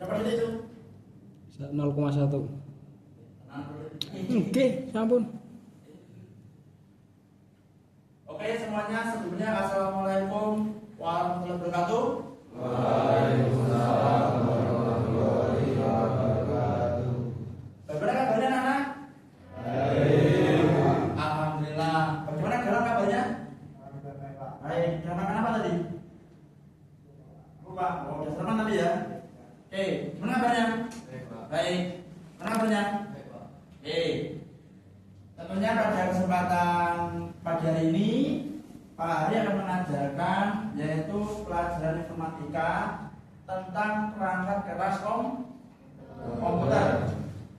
Berapa detik itu? 0,1. Oke, sampun. Oke semuanya, sebelumnya assalamualaikum warahmatullahi wabarakatuh. Waalaikumsalam warahmatullahi wabarakatuh. Bagaimana kabarnya anak-anak? Baik. Alhamdulillah. Bagaimana dalam kabarnya? Baik. Jangan makan apa tadi? Lupa. Oh, udah sarapan tadi ya. Oke, gimana kabarnya? Baik. Gimana kabarnya? Oke. Tentunya pada kesempatan pagi hari ini Pak Hari akan mengajarkan yaitu pelajaran informatika tentang perangkat keras komputer.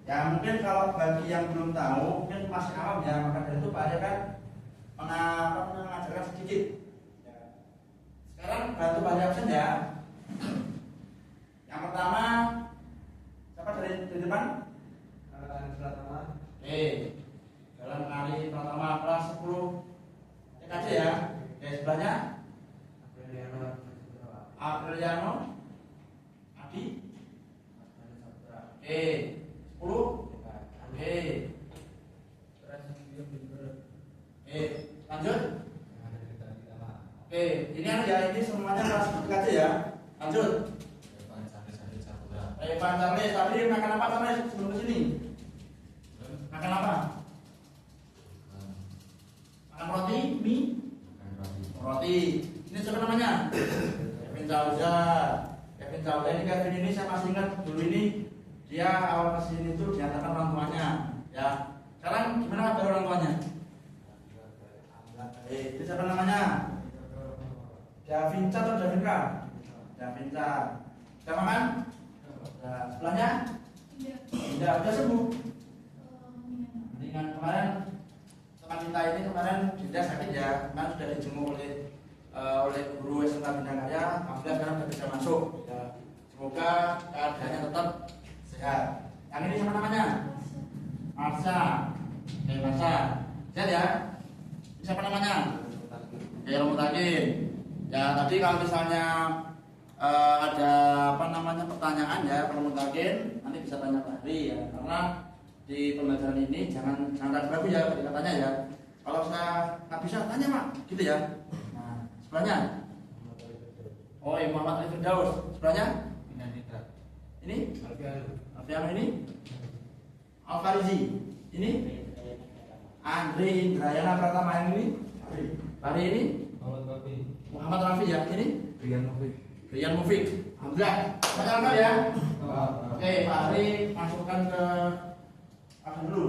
Ya mungkin kalau bagi yang belum tahu mungkin masih awam ya, maka dari itu Pak Hari akan mengajarkan sedikit. Sekarang bantu Pak Hari absen ya. Yang pertama siapa dari depan? Dalam hari pertama kelas 10 TKJ ya. Oke, sebelahnya Apriliano Adi. Oke, 10. Oke. Lanjut. Oke, ini ya, ini semuanya kelas 10 TKJ ya. Lanjut. Pak Charlie, tadi makan apa Charlie sebelum ke sini? Makan apa? Makan roti, mie? Roti. Ini siapa namanya? Kevin Cauza. Kevin Cauza ini saya masih ingat dulu ini dia awal kesini itu diantarkan orang tuanya. Ya. Sekarang gimana kabar orang tuanya? Itu siapa namanya? Davinca atau Davinka? Davinca. Sudah makan? Nah, sebelahnya? Tidak. Sudah sembuh? Dengan kemarin teman kita ini kemarin dia sakit ya, kemarin sudah dijenguk oleh guru SMK Bina Karya, alhamdulillah sekarang sudah bisa masuk. Ya. Semoga keadaannya tetap sehat. Yang ini siapa namanya? Marsha. Marsha. Sehat ya? Ini siapa namanya? Mutakin. Ya tadi kalau misalnya ada pertanyaan ya kalau Mutakin nanti bisa tanya Pak Hari ya, karena di pembelajaran ini jangan ragu-ragu ya ketika tanya ya. Kalau saya nggak bisa tanya Mak, gitu ya. Nah, sebelahnya. Oh, Muhammad Ali Firdaus. Sebelahnya? Ini? Alfiano ini? Alfarizi. Ini? Andre Indrayana Pratama yang ini? Hari ini? Muhammad Rafi ya. Ini? Rian Mufik. Alhamdulillah. Baca lengkap ya. Oke, Pak Hari masukkan ke akan dulu.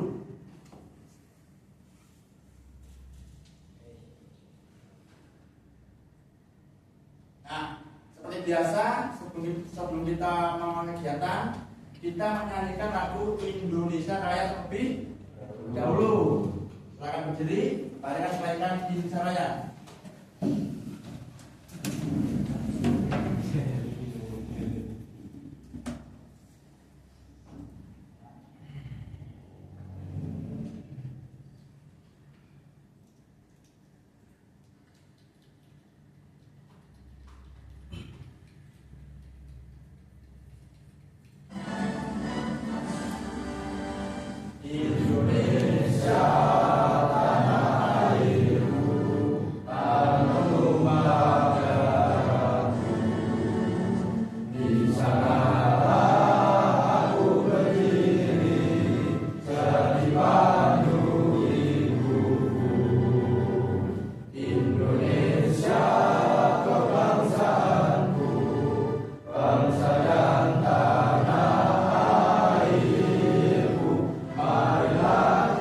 Nah, seperti biasa sebelum kita melakukan kegiatan, kita menyanyikan lagu Indonesia Raya terlebih dahulu. Silakan berdiri, barikan sesuaikan Indonesia Raya.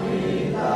Kita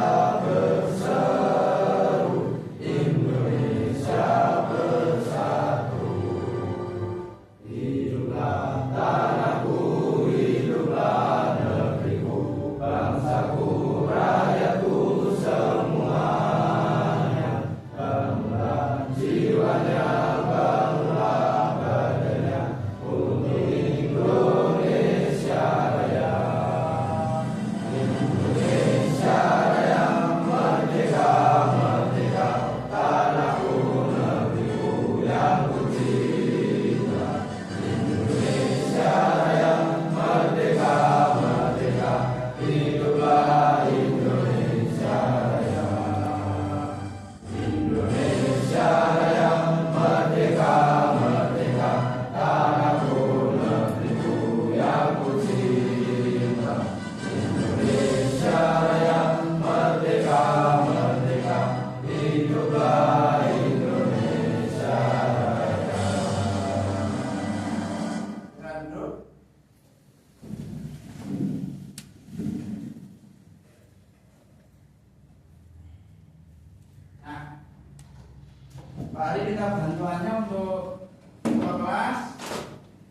Mari kita bantuannya untuk kelas.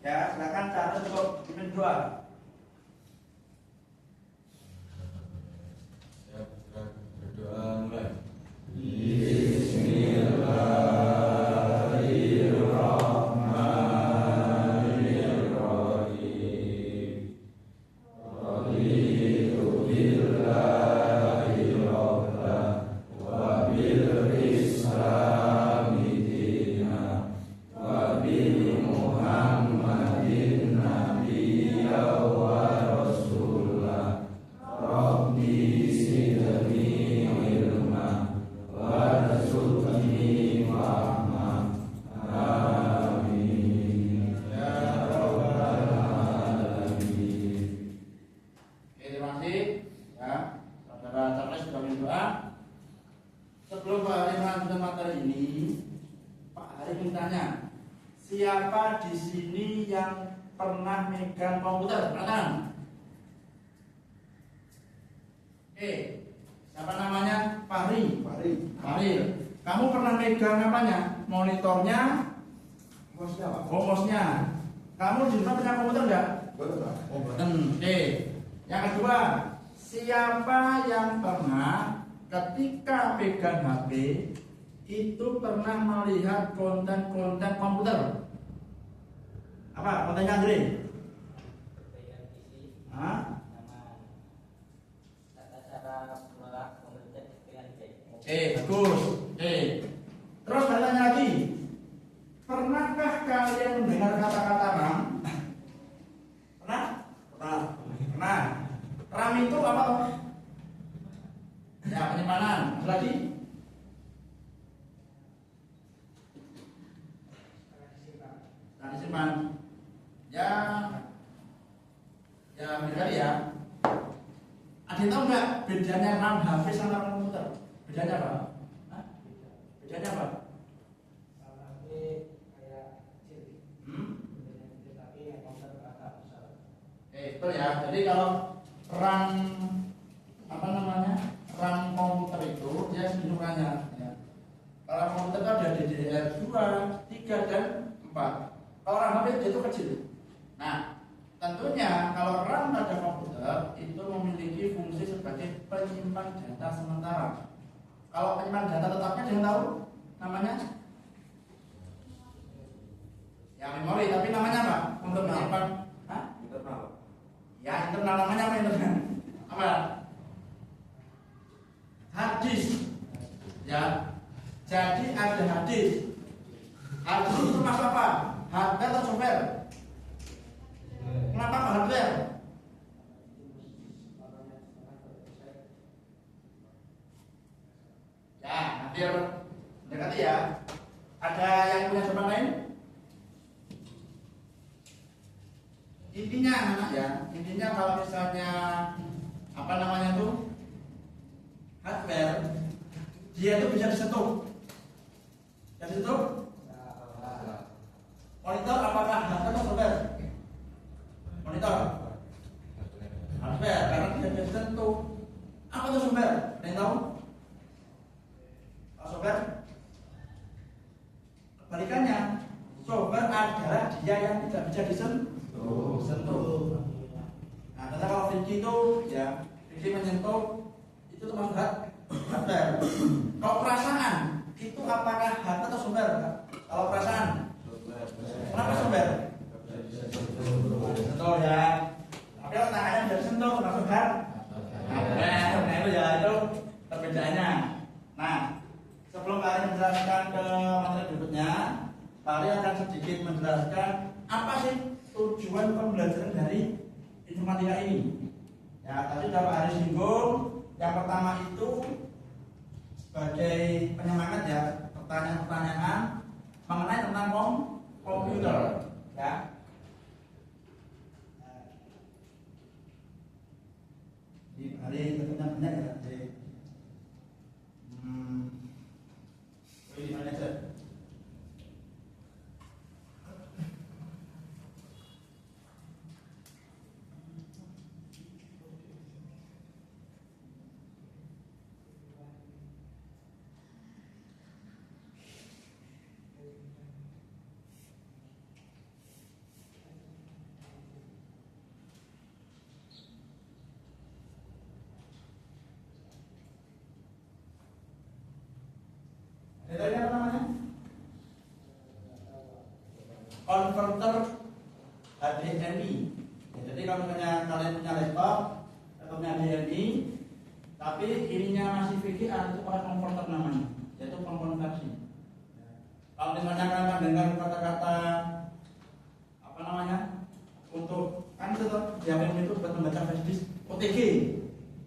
Ya, silakan catat untuk pimpin doa. Berdoa mulai. Terima kasih ya, saudara Charles sudah berdoa. Sebelum Pak Hari melanjutkan materi ini, Pak Hari mintanya, siapa di sini yang pernah megang komputer? Angkat. Oke, siapa namanya? Pak Hari. Pak Hari. Kamu pernah megang apanya? Monitornya? Mouse-nya. Kamu di rumah punya komputer enggak? Oke. Yang kedua, siapa yang pernah ketika pegang HP itu pernah melihat konten-konten komputer? Apa? Kontennya Andre? Hah? Oke, bagus. Oke. Terus bertanya lagi, pernahkah kalian mendengar kata-kata RAM? Pernah? Pernah. RAM itu apa? Ya, penyimpanan. Ada lagi? Nah, disimpan. Ya, beda ya. Ada yang tahu nggak bedanya RAM HP sama RAM komputer? Bedanya apa? Hah? Bedanya apa? Betul ya. Jadi kalau RAM RAM komputer itu dia sejumlahnya ya. Kalau komputer itu ada DDR2, 3 dan 4. Kalau RAM HP itu kecil. Nah, tentunya kalau RAM pada komputer itu memiliki fungsi sebagai penyimpan data sementara. Kalau penyimpan data tetapnya dia tahu namanya? Ya memori, tapi namanya apa? Untuk menyimpan internal. Ya internal namanya apa internal? Apa? Hard disk. Ya. Jadi ada hard disk. Hard disk itu termasuk apa? Hardware atau software? Kenapa kok hardware? Ya, hampir mendekati ya. Ada yang punya jawaban lain? Intinya anak ya, intinya kalau misalnya apa namanya tuh hardware, dia itu bisa disentuh. Bisa disentuh? Monitor apakah hardware atau software? Monitor hardware karena tidak bisa disentuh. Apa itu software? Ada yang tahu? Kalau software kebalikannya, software adalah dia yang tidak bisa disentuh. Nah, ternyata kalau Vicky itu ya, Vicky menyentuh itu termasuk hardware. Kalau perasaan itu apakah hardware atau software? Kalau perasaan, kenapa software? Sentuh ya. Tapi kalau tangannya tidak disentuh termasuk hardware. Nah itu ya itu perbedaannya. Nah, sebelum kalian menjelaskan ke materi berikutnya, kalian akan sedikit menjelaskan apa sih tujuan pembelajaran dari informatika ini. Ya, tadi sudah Pak Hari singgung. Yang pertama itu sebagai penyemangat ya, pertanyaan-pertanyaan mengenai tentang komputer. Ya. Di hari tentunya banyak ya. Ini mana saja? Ini apa namanya? Converter HDMI. Ya, jadi kalau misalnya kalian punya laptop atau punya HDMI, tapi ininya masih VGA, itu pakai converter namanya, yaitu konversi. Kalau misalnya kalian dengar kata-kata apa namanya untuk kan itu di HDMI itu buat membaca flash disk OTG,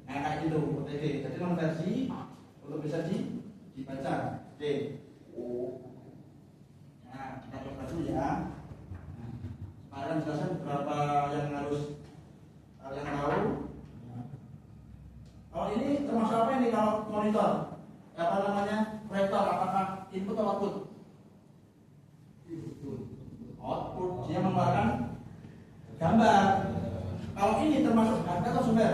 nah kayak gitu OTG. Jadi konversi untuk bisa dibaca. Oke. Nah, kita coba dulu ya. Kalian jelaskan beberapa yang harus kalian tahu. Kalau ini termasuk apa ini kalau monitor? Apa namanya? Proyektor, apakah input atau output? Output, dia mengeluarkan gambar. Kalau ini termasuk harga atau sumber?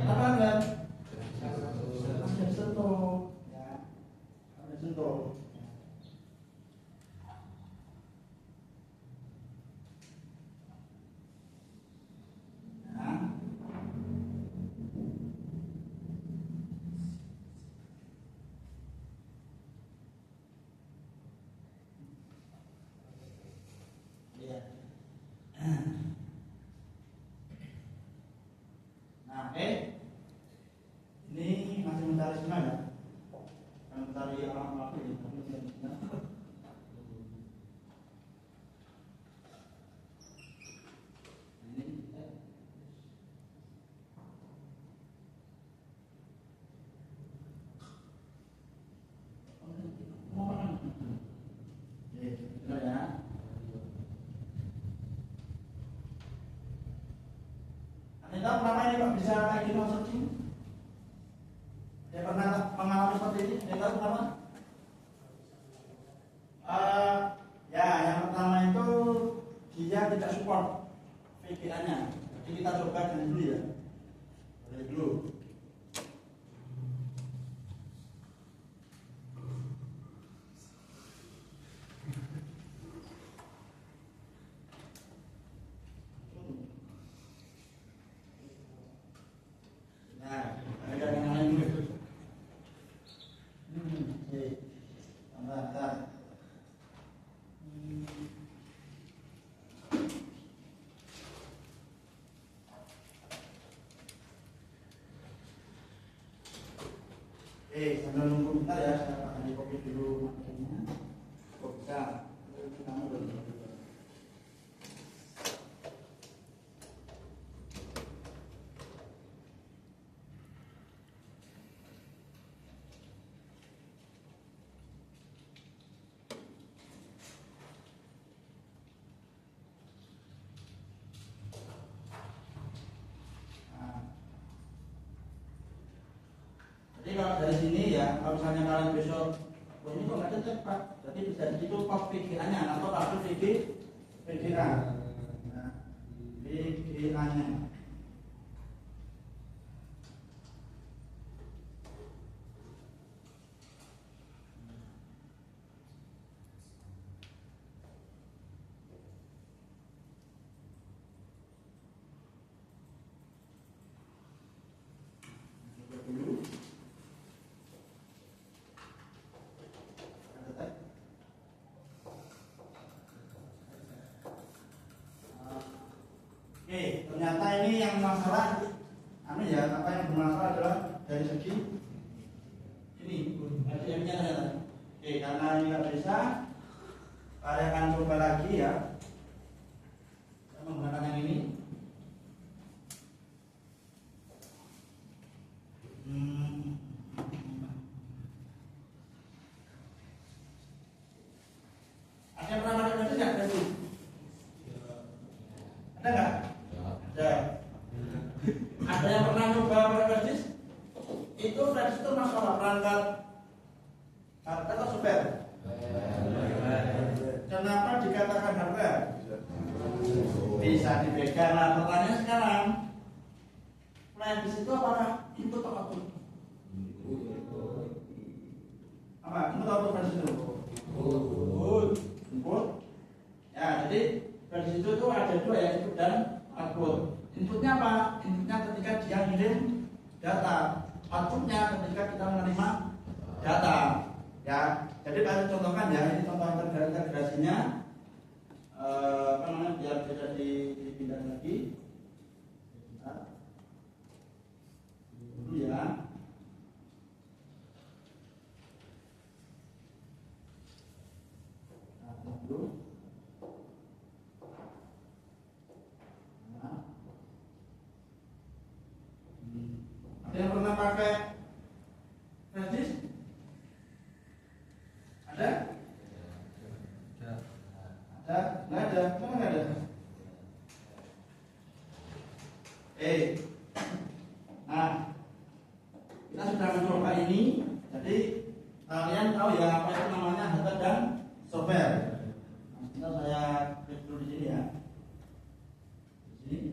Apa enggak? Ada sentuh, ya. Ada sentuh. Nah, ini masih mencari semua ya, mencari alam ini. Anda kenapa ini Pak bisa kayak gini searching? Saya pernah mengalami seperti ini. Anda tahu kenapa? Ya, yang pertama itu dia tidak support VGA-nya. Jadi kita coba dengan dulu ya. Dari dulu. Sambil nunggu bentar ya, saya akan copy dulu materinya. Kok bisa? Kamu dulu. Jadi kalau dari sini ya, kalau misalnya kalian besok, ini kok nggak cocok Pak, jadi bisa itu pop VGA-nya atau kartu VGA, nah, VGA-nya. Oke, ternyata ini yang masalah, ya, apa yang bermasalah adalah dari segi ini, HDMI-nya ternyata. Oke, karena ini nggak bisa, saya akan coba lagi ya. Saya menggunakan yang ini. Ada yang pernah pakai mesin nggak? Ada nggak? Ada yang pernah nyoba pakai flash disk? Itu flash disk itu masalah perangkat hardware atau software? Kenapa dikatakan hardware? Bisa dipegang. Nah, pertanyaan sekarang, flash disk itu apakah input atau output? Apa? Input atau output flash disk itu? Input. Ya, jadi flash disk itu ada dua ya, input dan output. Inputnya apa? Inputnya ketika dia ngirim data. Outputnya ketika kita menerima data. Ya, jadi kalau contohkan ya, ini contoh integrasinya, apa namanya, biar bisa dipindah lagi. Bentar. Dulu ya. Nah, dulu. Nah. Ada yang pernah pakai flash disk? Ada? Ada? Nggak ada? Kenapa nggak ada? Nah, kita sudah mencoba ini. Jadi kalian tahu ya apa itu namanya hardware dan software. Nah, sebentar saya klik dulu di sini ya. Di sini.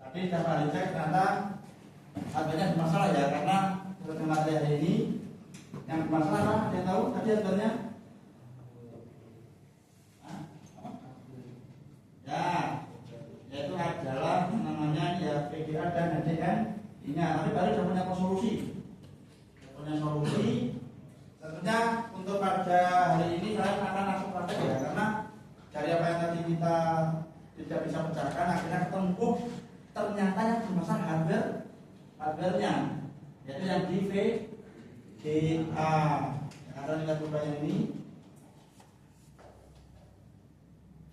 Tadi dapat dicek ternyata harganya bermasalah ya, karena menurut materi hari ini yang bermasalah apa? Ada yang tahu tadi harganya? Ya, yaitu adalah namanya ya VGA dan HDN. Ini tapi baru sudah punya solusi. Tentunya untuk pada hari ini saya akan langsung praktek ya, karena dari apa yang tadi kita tidak bisa pecahkan, akhirnya ketemu ternyata yang bermasalah hardware-nya, yaitu yang di VGA. Ya, ada nilai perubahannya ini.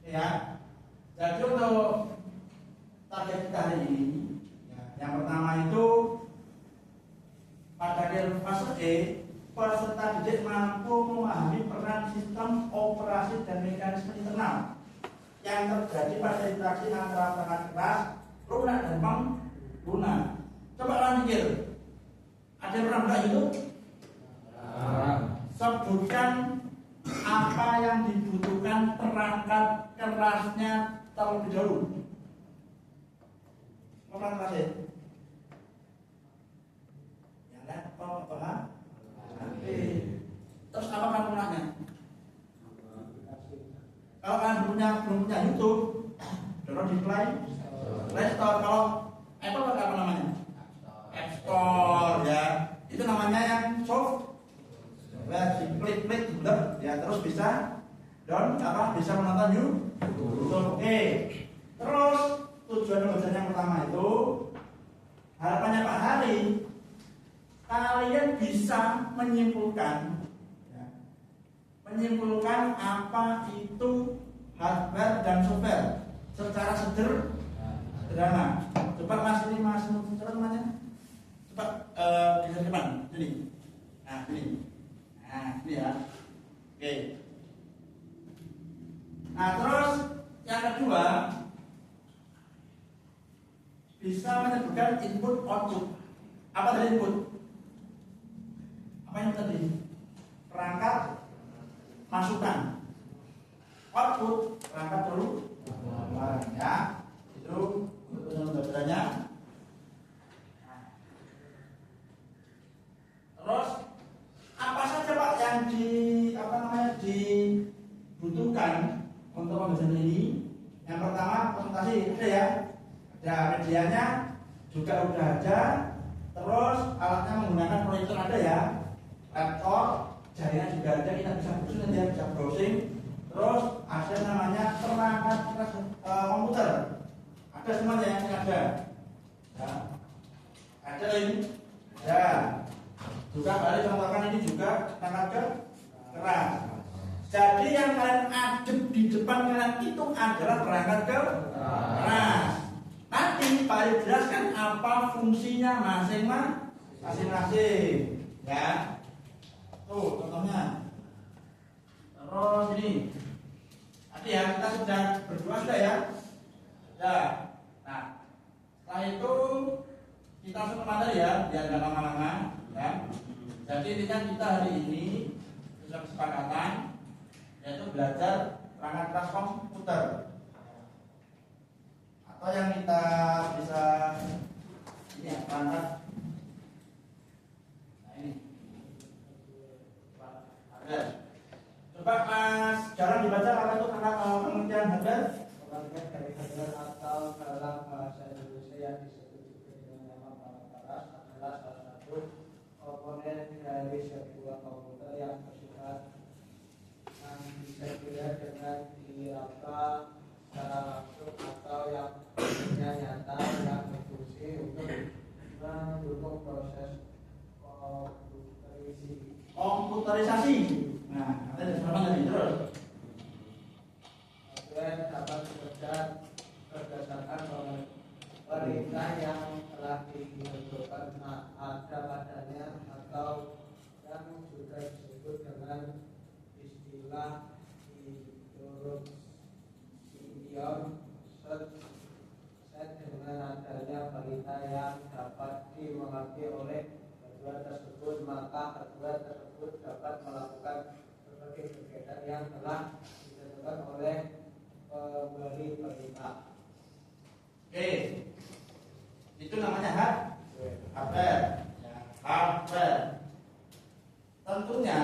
Ya. Jadi untuk target kita hari ini, ya, yang pertama itu pada fase E, peserta didik mampu memahami peran sistem operasi dan mekanisme internal yang terjadi pada interaksi antara perangkat keras, lunak dan lunak. Coba kalian pikir, ada yang pernah buka itu? Sebutkan apa yang dibutuhkan perangkat kerasnya terlebih dahulu. Perangkat keras ya? Ya laptop, apa? HP. Terus apa kan lunaknya? Kalau kalian belum punya YouTube, download di Play Store. Kalau Apple apa namanya? App Store ya. Itu namanya yang software, klik bener ya, terus bisa bisa menonton YouTube. Oke. Terus tujuan belajar yang pertama itu harapannya Pak Hari, kalian bisa menyimpulkan apa itu hardware dan software secara sederhana. Coba Mas siapa namanya? Coba di depan sini. Nah ini ya. Oke. Nah terus yang kedua, bisa menyebutkan input output. Apa tadi input? Apa yang tadi? Perangkat masukan. Output perangkat dulu. Ya, itu untuk pembelajarannya. Terus apa saja Pak yang dibutuhkan untuk pembelajaran ini? Yang pertama presentasi ada ya, ada medianya juga udah ada. Terus alatnya menggunakan proyektor ada ya, laptop, jaringan juga ada, kita bisa browsing nanti ya, bisa browsing. Terus ada namanya perangkat komputer, ada semuanya yang ada. Ya. Ada ini, ada. Juga kali contohkan ini juga perangkat keras. Jadi yang kalian adep di depan kalian itu adalah perangkat keras. Nanti Pak Ari jelaskan apa fungsinya masing-masing. Ya. Tuh contohnya. Terus ini. Tadi ya kita sudah berdua sudah ya. Ya. Nah, setelah itu kita langsung ke materi ya, biar nggak lama-lama. Ya. Jadi intinya kita hari ini sudah kesepakatan yaitu belajar perangkat keras komputer. Atau yang kita bisa ini ya, perangkat. Nah ini. Hardware. Coba Mas Jarang dibaca apa itu pengertian hardware? Pengertian dari hardware atau dalam bahasa Indonesia yang disebut juga dengan nama perangkat keras adalah salah satu komponen dari sebuah komputer yang bersifat yang bisa dilihat dengan diraba secara langsung atau yang nyata yang berfungsi untuk mendukung proses komputerisasi. Nah, ada sama tadi terus. Hardware dapat bekerja berdasarkan perintah yang telah ditentukan ada padanya atau yang sudah disebut dengan istilah set dengan adanya perintah yang dapat dimengerti oleh hardware tersebut, maka hardware tersebut dapat melakukan berbagai kegiatan yang telah ditentukan oleh pemberi perintah. Oke, itu namanya hardware. Hardware. Tentunya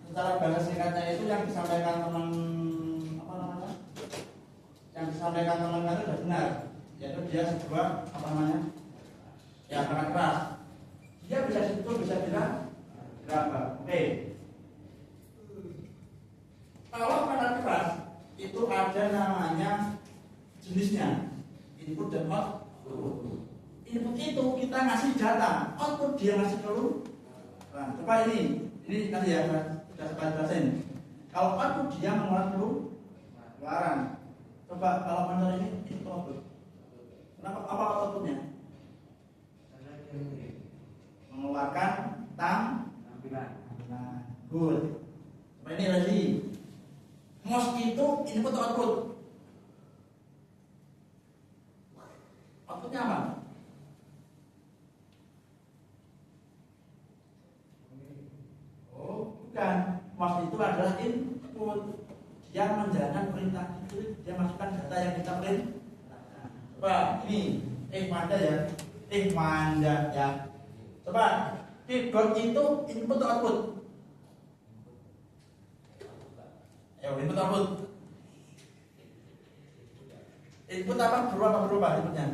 secara bahasa singkatnya itu yang disampaikan teman yang disampaikan teman itu sudah benar, yaitu dia sebuah ya perangkat keras. Dia bisa disebut bisa bilang berapa? Oke. Kalau perangkat keras itu ada namanya jenisnya input dan output. Input itu kita ngasih data, output dia ngasih keluar. Nah, coba ini tadi ya sudah Sudah sekali jelasin. Kalau output dia mengeluarkan keluaran. Coba kalau menurut ini input output. Kenapa? Apa outputnya? Mengeluarkan tampilan. Good. Coba ini lagi. Mouse itu input atau output? Outputnya apa? Oh, bukan. Mouse itu adalah input. Dia menjalankan perintah itu, dia masukkan data yang kita print. Coba ini, Manda ya, Manda ya. Coba keyboard itu input atau output? Input output. Input apa berubah inputnya?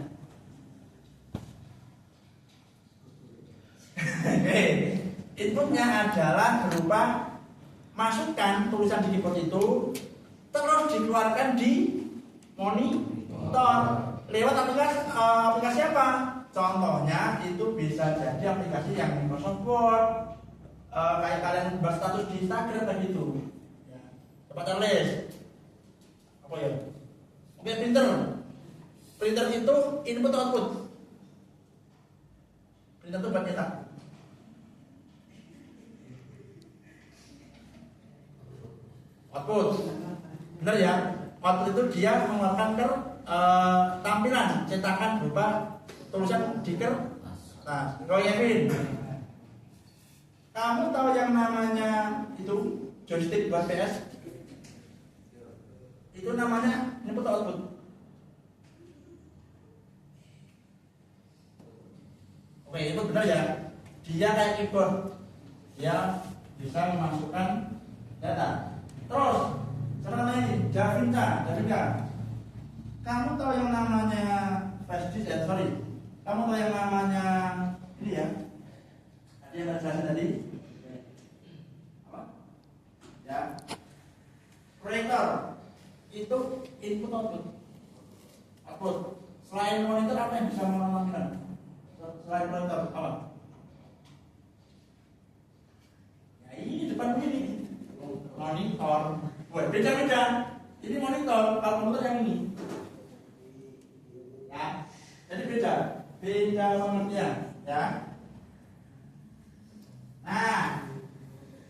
Inputnya adalah berupa masukkan tulisan di keyboard itu terus dikeluarkan di monitor lewat aplikasi apa? Contohnya itu bisa jadi aplikasi yang Microsoft Word, kayak kalian buat status di Instagram kayak gitu. Coba tulis apa ya? Oke, printer itu input atau output? Printer itu buat nyetak. Output, benar ya? Output itu dia mengeluarkan tampilan cetakan berupa tulisan di kertas. Kalau Kevin, kamu tahu yang namanya itu joystick buat PS? Itu namanya input atau output? Oke, itu benar ya. Dia kayak keyboard, dia bisa memasukkan data. Terus, sekarang ini Davinca. Kamu tahu yang namanya flash disk? Kamu tahu yang namanya ini ya? Tadi yang saya jelasin tadi. Apa? Ya. Proyektor itu input output. Output. Selain monitor apa yang bisa menonton? Selain monitor apa? Ya ini depan ini. Monitor. Wah, beda. Ini monitor, kalau monitor yang ini. Ya. Jadi beda pengertian, ya. Nah,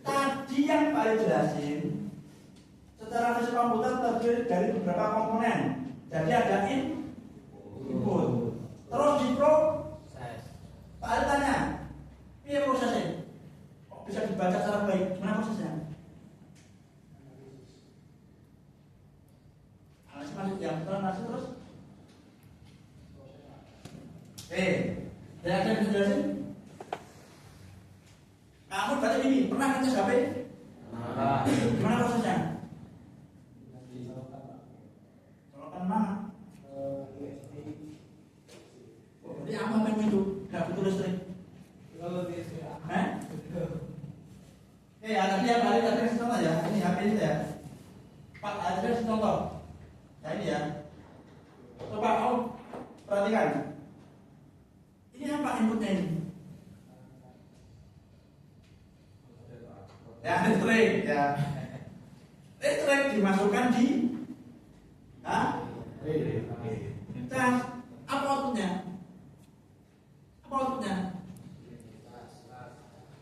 tadi yang paling jelasin secara fisik komputer terdiri dari beberapa komponen. Jadi ada input. Terus diproses. Pak Ali tanya, iya prosesnya? Kok bisa dibaca secara baik? Gimana prosesnya? Analisis yang terus. Ada yang bisa jelasin? Kamu berarti ini pernah ngecas HP? Gimana prosesnya? Colokan mana? Berarti apa memang itu? Gak butuh listrik? Tadi yang hari tadi kasih contoh ya. Ini HP ini ya. Pak, ada kasih contoh. Ya ini ya. Coba kamu perhatikan. Ini apa inputnya ini? Ya, listrik ya. Listrik dimasukkan di cas. Apa outputnya?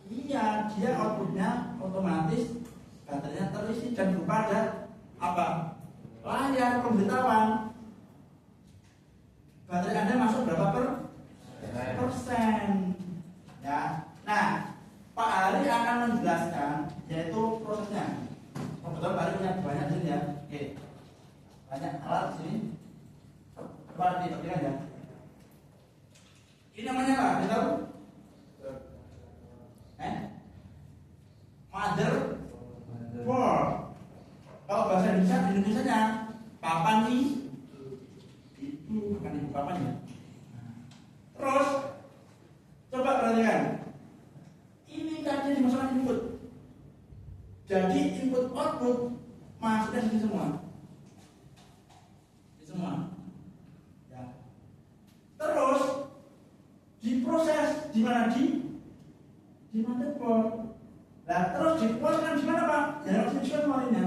Iya, dia outputnya otomatis baterainya terisi dan berupa ada apa? Layar pemberitahuan. Baterai Anda masuk berapa persen? Ya. Nah, Pak Ari akan menjelaskan yaitu prosesnya. Kebetulan Pak Ari punya banyak sini ya. Oke. Banyak alat sini. Coba diperhatikan ya. Ini namanya apa? Kita tahu? Motherboard. Kalau bahasa Indonesia-nya papan itu bukan ibu papan ya. Terus coba perhatikan. Ini tadi dimasukkan input. Jadi input output masuknya di semua. Ya. Terus diproses di mana di motherboard. Nah terus dipuaskan gimana Pak? Ya harus dipuaskan memorinya.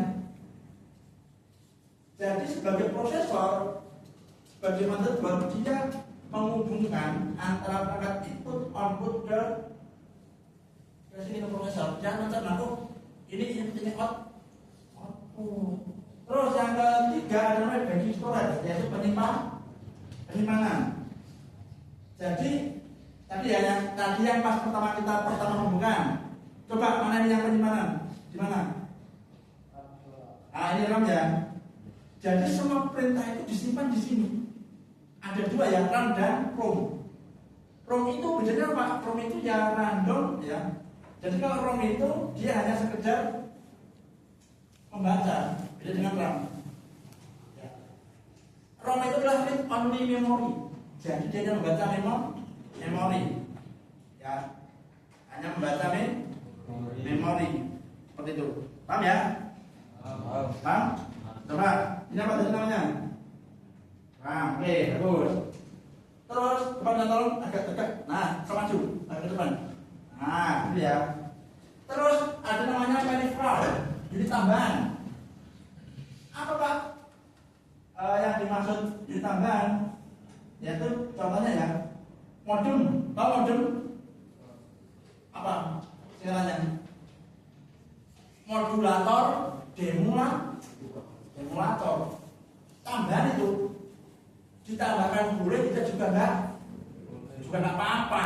Jadi sebagai prosesor, sebagai motherboard dia menghubungkan antara perangkat input output ke sini ke prosesor. Jangan macam aku ini output. Terus yang ketiga ada namanya backing storage, yaitu penyimpanan. Jadi tadi yang pas pertama hubungan. Coba mana ini yang penyimpanan? Di mana? Ini RAM ya. Jadi semua perintah itu disimpan di sini. Ada dua ya, RAM dan ROM. ROM itu bedanya apa? ROM itu ya random ya. Jadi kalau ROM itu dia hanya sekedar membaca, beda dengan RAM. Ya. ROM itu adalah read only memory. Jadi dia hanya membaca memori. Ya. Hanya membaca memori. Seperti itu. Paham ya? Paham? Coba, ini apa tadi namanya? Nah, oke, bagus. Terus depan tolong agak dekat. Nah, maju, agak ke depan. Nah, ini ya. Terus ada namanya peripheral, jadi tambahan. Apa Pak? Yang dimaksud jadi tambahan, yaitu contohnya ya, modem. Tahu modem? Apa? Sekarang modulator, demulator. Tambahan itu ditambahkan boleh, kita juga enggak apa-apa.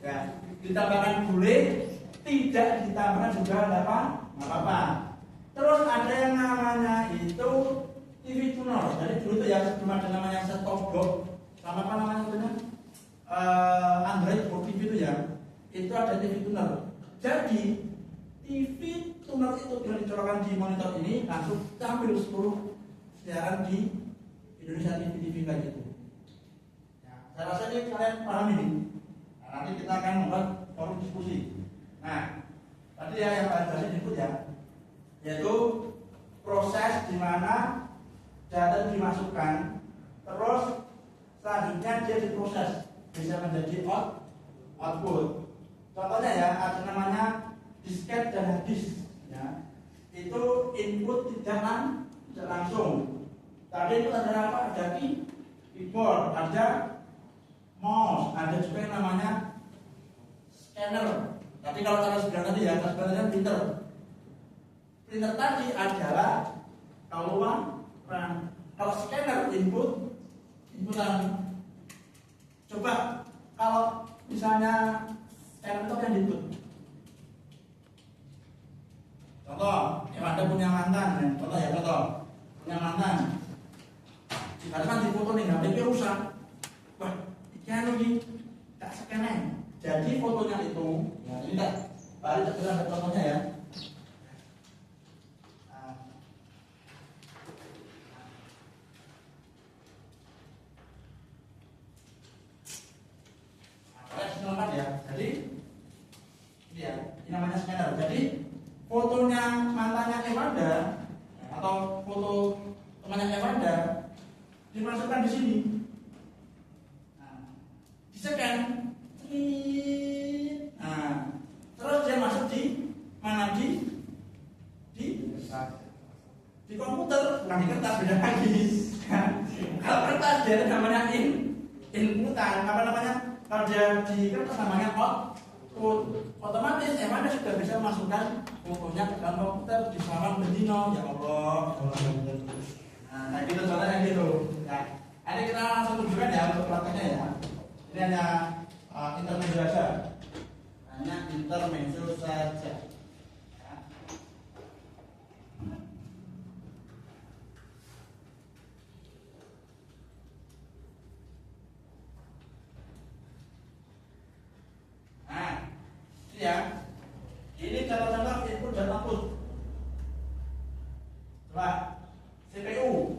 Ya, ditambahkan boleh, tidak ditambahkan juga enggak apa-apa. Terus ada yang namanya itu TV tuner. Jadi dulu itu ya sebelum ada namanya set top box, sama apa namanya itu Android box TV itu ya, itu ada TV tuner. Jadi TV tuner itu bila dicolokkan di monitor ini langsung tampil 10 siaran di Indonesia TV kayak gitu. Ya, saya rasa ini kalian paham ini. Nah, nanti kita akan membuat forum diskusi. Nah, tadi ya yang paling dasar disebut ya, yaitu proses di mana data dimasukkan, terus selanjutnya dia diproses bisa menjadi output. Contohnya ya ada namanya disket dan hard disk. Ya, itu input tidak langsung. Tadi itu ada apa? Ada keyboard, ada mouse, ada juga yang namanya scanner. Tapi kalau cara sebenarnya tadi ya, sebenarnya printer. Printer tadi adalah kalau scanner inputan. Coba kalau misalnya scanner itu yang input. Contoh, yang Anda punya mantan, contoh punya mantan. Karena di foto nih HP rusak. Wah, ini tak scan. Jadi fotonya itu, ya ini tak balik ke contohnya ya. Ya. Jadi ini ya, ini namanya scanner. Jadi fotonya mantannya Ewanda atau foto temannya Ewanda dimasukkan di sini. Nah, di-scan. Nah, terus dia masuk di mana di komputer, bukan di kertas, beda lagi. Kalau kertas dia namanya inputan, apa namanya? Kalau dia di kertas namanya output. Otomatis Anda sudah bisa masukkan fotonya ke dalam komputer di salam bendino. Ya Allah. Nah, gitu contohnya gitu. Nah, ini kita langsung tunjukkan ya untuk prakteknya ya. Ini hanya intermezzo saja. Hanya intermezzo saja. Ya. Nah, ini ya. Ini contoh-contoh input dan output. Coba CPU.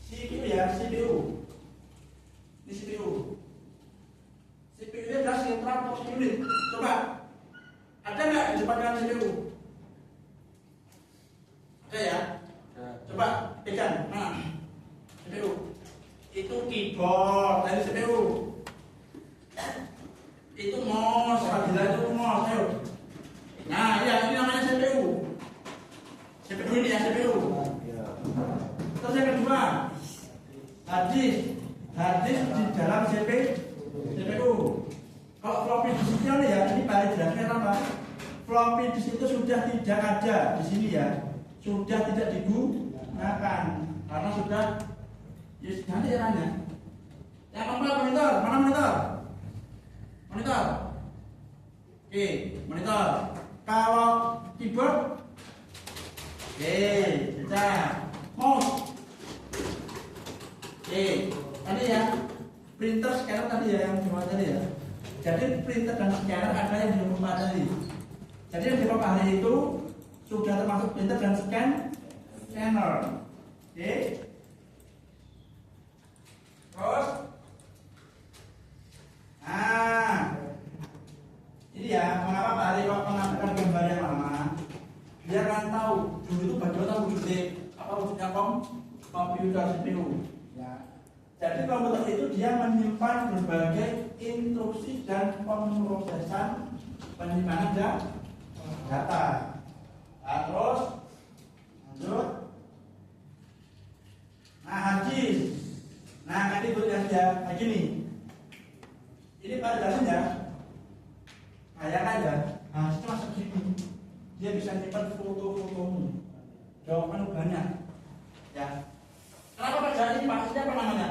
CPU ya, CPU. Ini CPU. CPU ini adalah central processing unit. Coba, ada nggak di depan dengan CPU? Ada ya? Coba pegang, mana? CPU. Itu keyboard dari CPU. Itu mouse, apabila itu mouse, ayo. Nah, ya ini namanya CPU. CPU ini ya CPU. Terus yang kedua, hard disk di dalam CPU. Kalau floppy disknya ya, ini paling jelasnya apa? Floppy disk itu sudah tidak ada di sini ya, sudah tidak digunakan karena sudah ganti eranya. Yang keempat monitor, mana monitor? Monitor. Oke, monitor. Kalau keyboard, oke, bisa. Mouse. Oke, tadi ya, printer, scanner tadi ya yang cuma tadi ya. Jadi printer dan scanner ada yang di rumah tadi. Jadi yang di rumah hari itu sudah termasuk printer dan scanner. Oke. Terus, nah, ini ya mengapa Pak Ari kok mengampilkan gambar yang lama? Biar kan tahu dulu itu bagaimana wujudnya komputer CPU. Ya. Jadi komputer itu dia menyimpan berbagai instruksi dan pemrosesan penyimpanan data. Nah, terus lanjut. Nah, hard disk. Nah, nanti berikutnya kayak gini. Ini pada dasarnya bayangkan ya. Nah, itu masuk gini. Dia bisa nyimpan foto-fotomu. Jawaban banyak. Ya. Kenapa pada ini Pak? Ini apa namanya?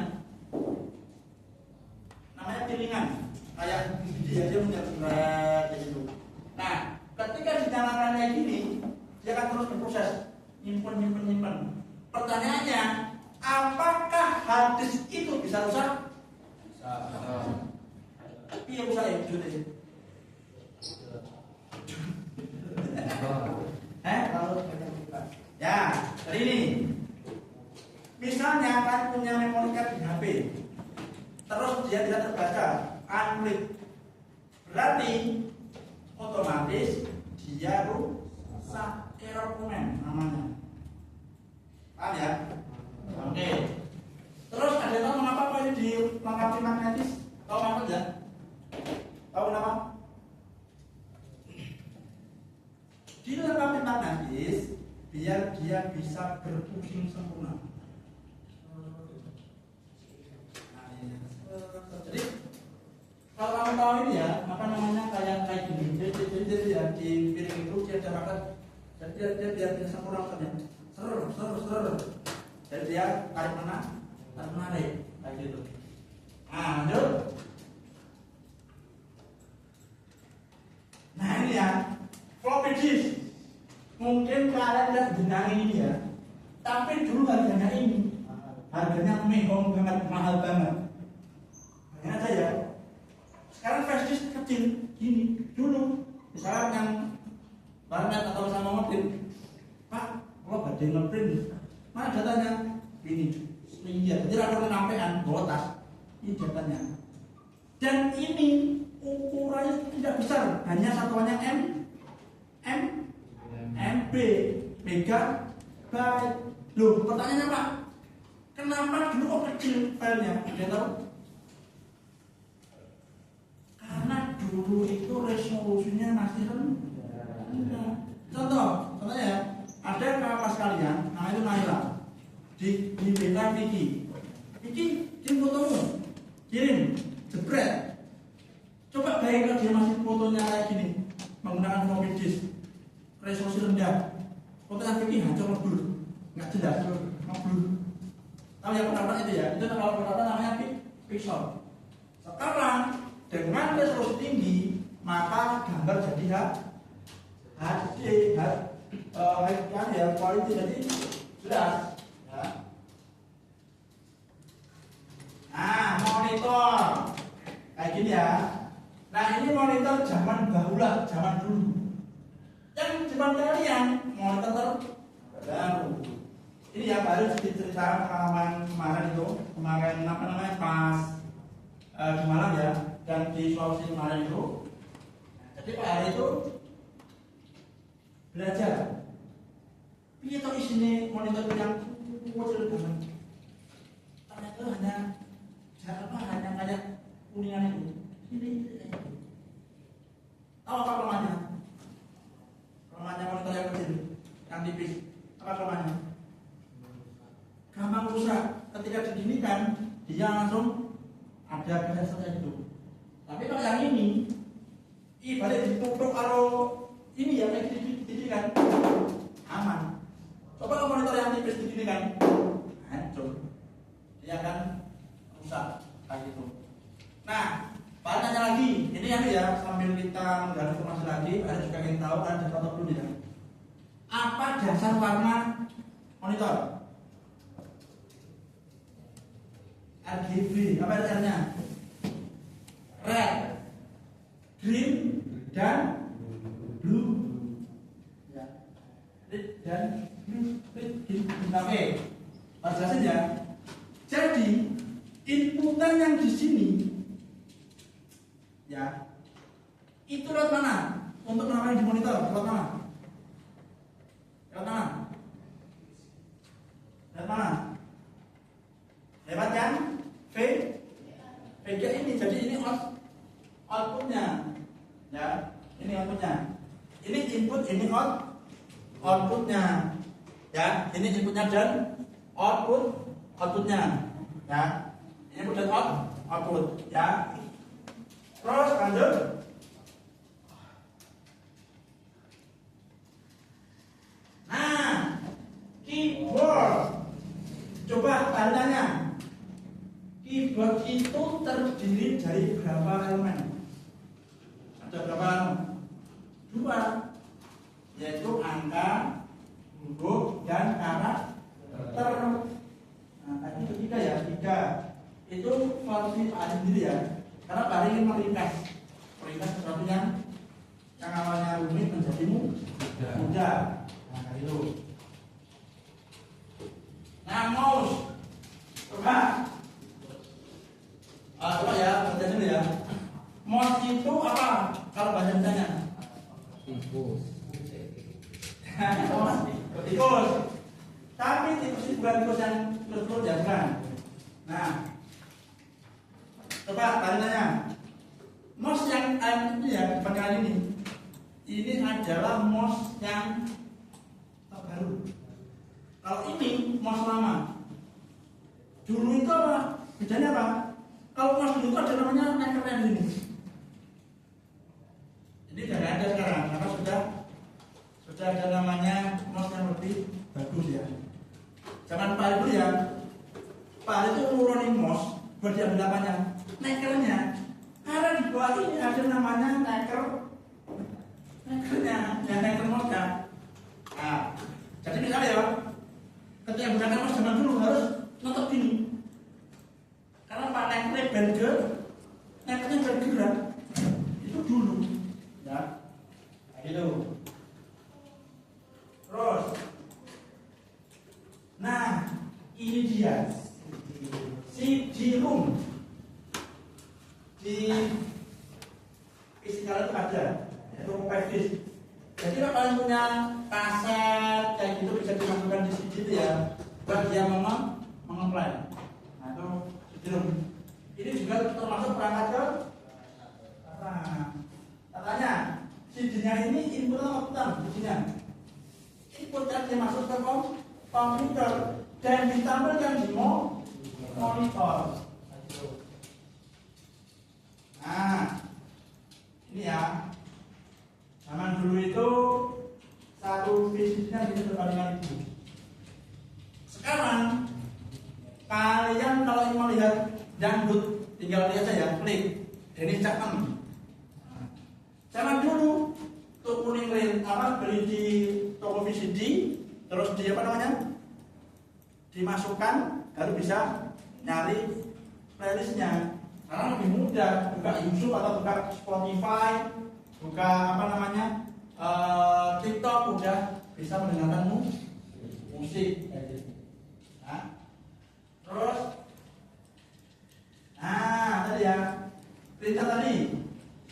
Namanya piringan. Kayak dia punya surat itu. Nah, ketika dinyalakan kayak gini, dia akan terus berproses nyimpen. Pertanyaannya, apakah hard disk itu bisa rusak? Bisa. Iya rusak ya, jujur. Ya, jadi ini. Misalnya kan punya memori card di HP, terus dia tidak terbaca, unread, berarti otomatis dia rusak, error comment namanya. Paham ya? Oke. Terus ada yang tahu mengapa kok ini dilengkapi magnetis? Tahu apa ya? Tahu kenapa? Dilengkapi magnetis biar dia bisa berfungsi sempurna. Jadi kalau kamu tahu ini ya, apa namanya kayak gini. Jadi ya di piring itu dia ada makan, jadi dia biar bisa sempurna makannya. Ser. Jadi dia tarik menarik kayak gitu. Nah, lanjut. Nah ini ya, floppy disk. Mungkin kalian lihat benang ini ya, tapi dulu harganya ini, harganya mehong banget, mahal banget. Bayangin aja ya. Sekarang flash disk kecil gini, dulu misalnya yang warnet atau sama mobil, Pak, kalau badai ngeprint, mana datanya? Ini, iya, jadi rapornya nampean, bawa tas, ini datanya. Dan ini ukurannya tidak besar, hanya satuannya MB, megabyte. Loh, pertanyaannya Pak, kenapa dulu kok kecil filenya? Ada tahu? Karena dulu itu resolusinya masih rendah. Contohnya ya, ada kakak sekalian, namanya itu Naila, di WA Vicky, kirim fotomu, kirim, jebret. Coba bayangkan dia masih fotonya kayak gini, menggunakan floppy disk, resolusi rendah, fotonya Vicky hancur ngebul, nggak jelas, ngebul. Tahu yang pertama itu ya, itu kalau pertama namanya pixel. Sekarang dengan resolusi tinggi, maka gambar jadi HD, ya quality jadi jelas. Ya. Nah, monitor kayak gini ya. Nah ini monitor zaman bahula, zaman dulu. Yang zaman kalian monitor baru. Ini ya baru sedikit cerita pengalaman kemarin apa namanya pas di Malang ya, dan di Sulawesi kemarin itu. Jadi Pak Hari itu belajar. Ini tahu isinya monitor yang kecil banget. Ternyata hanya kayak kuningan itu. Ini tahu apa namanya? dia langsung ada kesensitifan itu. Tapi kalau yang ini ibarat ditutup kalau ini ya kayak gini kan aman. Coba kalau monitor yang tipis begini kan hancur, dia akan rusak kayak gitu. Nah, Pak tanya lagi, ini ya sambil kita menggali informasi lagi, ada juga ingin tahu, ada contoh dulu ya. Apa dasar warna monitor? RGB, apa R-nya? Red, green, dan blue. Ya, red dan blue, red, green. Oke, harus jelasin ya. Jadi inputan yang di sini, ya, itu lewat mana? Untuk menambah di monitor, lewat mana? Lewat mana? Lewat mana? Lewat yang VGA ini. Jadi ini outputnya, ya. Ini outputnya. Ini input, ini outputnya, ya. Ini inputnya dan outputnya, ya. Input dan output, ya. Terus lanjut. Nah, keyboard. Coba tanya. Keyboard itu terdiri dari berapa elemen? Ada berapa? 2, yaitu angka, huruf, dan karakter. Nah, tadi ketiga ya, 3. Itu versi Pak sendiri ya. Karena Pak ingin meringkas sesuatu yang awalnya rumit menjadi mudah. Nah, kayak itu. Nah, mouse. Coba ya, baca dulu ya. Mouse itu apa? Kalau baca bacanya? Tikus. Tapi tikus itu bukan tikus yang terus jangan. Nah, coba kalian tanya. Mouse yang ini ya, depan kali ini adalah mouse yang terbaru. Kalau ini mouse lama. Dulu itu apa? Bedanya apa? Kalau mouse dulu itu ada namanya necker ini. Ini tidak ada sekarang karena sudah ada namanya mouse yang lebih bagus ya. Jangan Pak dulu ya. Pak itu nurunin mouse buat diambil apanya? Neckernya. Karena di bawah ini ada namanya neckernya, yang necker mouse ya. Nah, jadi misalnya ya, ketika menggunakan mouse zaman dulu harus nonton ini. Karena Pak neckernya bergerak itu dulu, ya, kayak gitu. Terus, nah ini dia CD-ROM di PC kalian itu ada, yaitu compact disc. Jadi kalau kalian punya kaset kayak gitu bisa dimasukkan di CD itu ya, buat dia mengapply. Nah itu CD-ROM. Ini juga termasuk perangkat ke katanya CD-nya ini input atau output CD-nya. Input yang dimasuk ke komputer dan ditampilkan di monitor. Nah, ini ya. Zaman dulu itu satu VCD-nya bisa berkali-kali. Sekarang kalian kalau ingin melihat dangdut tinggal lihat saja, klik Denny Cakman. Zaman dulu tuh kuning beli di toko VCD, terus di apa namanya? Dimasukkan, baru bisa nyari playlistnya. Karena lebih mudah, buka YouTube atau buka Spotify, buka apa namanya TikTok, udah bisa mendengarkan musik. Nah, terus, nah tadi ya, perintah tadi.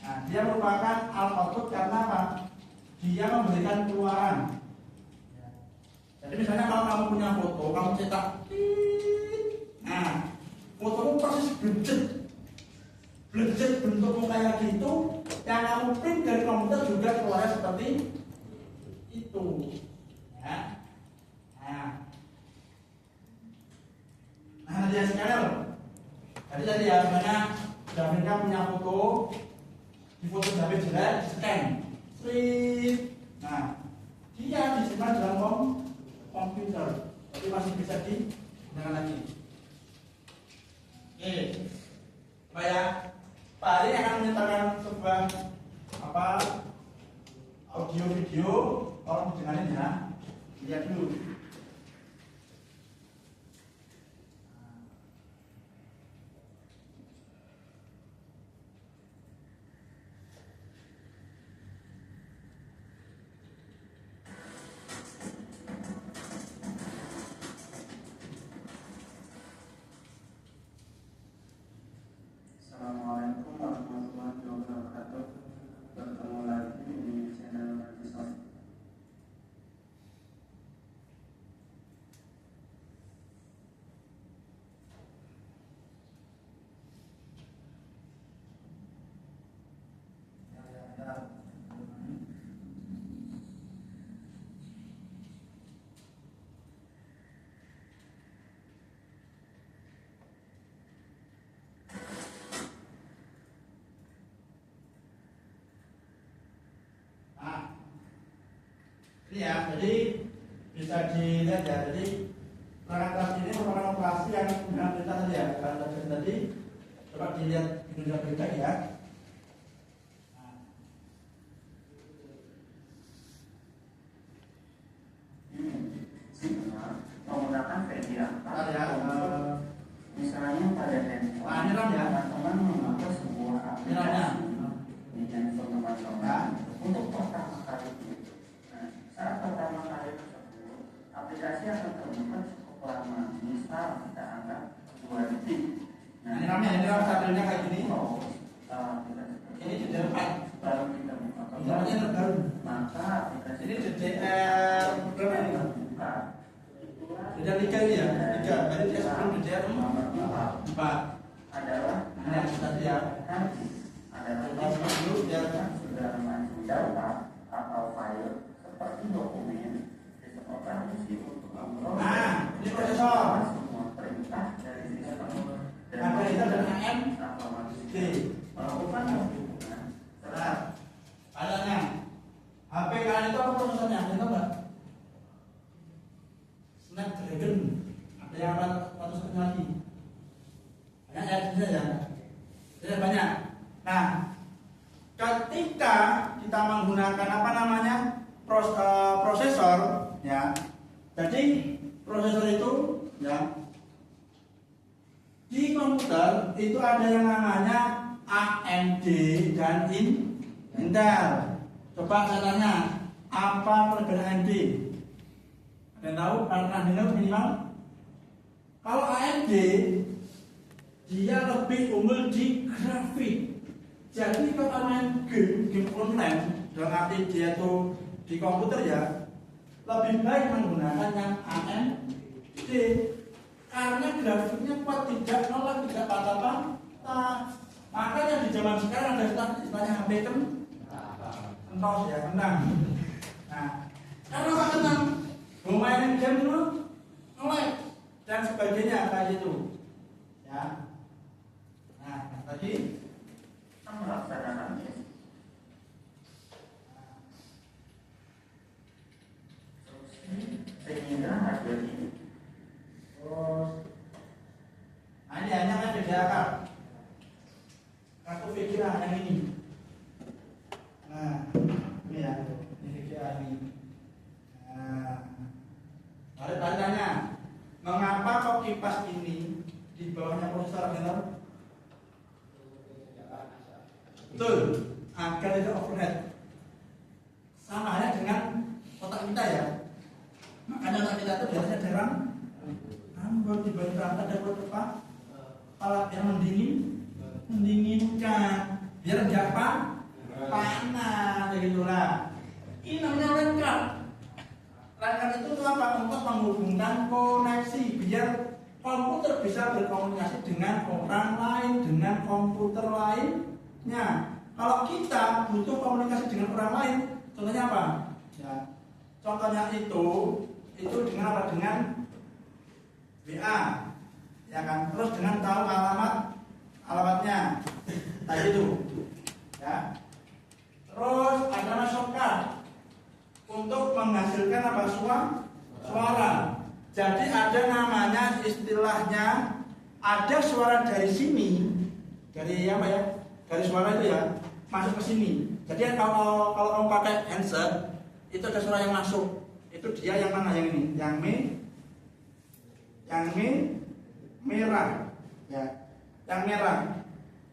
Nah, dia merupakan output karena apa? Dia memberikan keluaran. Jadi misalnya kalau kamu punya foto, kamu cetak, nah fotomu persis bledget bentukmu kayak gitu, yang kamu print dari komputer juga keluarnya seperti itu, ya. Nah dia scanner, Jadi tadi ya sebenarnya Davinka punya foto, di foto David jelek, di scan, strip. Nah, dia disimpan dalam komputer, tapi masih bisa digunakan lagi. Oke, Pak ya, Pak Ali akan menyetorkan sebuah audio video, tolong didengarin ya, lihat dulu. Assalamualaikum warahmatullahi wabarakatuh. Bertemu lagi di channel Majison. Ini ya, jadi bisa dilihat ya. Jadi perangkat ini merupakan operasi yang dengan perintah tadi ya. Perangkat tadi coba dilihat video berita ya. Menggunakan media Ya, misalnya pada handphone, ini RAM ya. teman-teman memakai sebuah Ini RAM-nya. aplikasi di handphone teman-teman untuk pertama kali. Nah, saat pertama kali tersebut, aplikasi akan terbuka cukup lama. Misal kita anggap 2 detik. Ini RAM-nya, ini RAM satelitnya kayak gini. Ini Ini DDR4. baru kita buka Ini terbaru. maka aplikasi Ini DDR berapa ini? terbuka. DDR 3 ini ya, 3. Berarti dia sebelum DDR 4. Adalah Ini yang tadi ya. adalah Kita dulu biar sudah maju data atau file seperti dokumen, sistem operasi untuk memperoleh ini prosesor. semua perintah dari sistem dan Ada itu dan AM. aplikasi D. melakukan hubungan Nah, adanya HP kalian itu apa prosesornya? Itu enggak? Snapdragon. Ada yang 400 lagi. Banyak ya di sini ya. Jadi banyak. Nah, ketika kita menggunakan prosesor, ya. Jadi prosesor itu, ya. Di komputer itu ada yang namanya AMD dan Intel. Coba saya tanya, apa perbedaan AMD? Ada yang tahu? Pernah dengar minimal? Kalau AMD dia lebih unggul di grafik. Jadi kalau main game online, dalam arti dia tuh di komputer ya, lebih baik menggunakan yang AMD karena grafiknya kuat, tidak nolak, tidak patah-patah. Makanya di zaman sekarang ada istilahnya HP kentos ya, kentang. Nah, karena apa kentang? Mau mainin game dulu, nolak dan sebagainya kayak itu. Ya. Nah, tadi melaksanakan sehingga harga ini terus, nah ini hanya kan VGA card. Kartu VGA yang ini. Nah, ini ya, ini VGA ini. Nah, lalu tanya, mengapa kok kipas ini di bawahnya prosesor gitu? Betul, agar tidak overhead. Sama halnya dengan otak kita ya. Makanya otak kita itu biasanya jarang buat dibalik perangkat ada buat apa? Alat yang mendinginkan, biar enggak panas, ya gitulah. Ini namanya lengkap. Lengkap itu apa? Untuk menghubungkan koneksi, biar komputer bisa berkomunikasi dengan orang lain, dengan komputer lainnya. Kalau kita butuh komunikasi dengan orang lain, contohnya apa? Ya, contohnya itu dengan apa? Dengan WA, ya kan? Terus dengan tahu alamat alamatnya. Tadi itu. Ya. Terus ada nama shortcut untuk menghasilkan apa suara. Jadi ada namanya istilahnya ada suara dari sini, dari apa ya? Dari suara itu ya masuk ke sini. Jadi kalau kamu pakai handset itu ada suara yang masuk. Itu dia yang mana yang ini? Yang merah. Ya. Yang merah.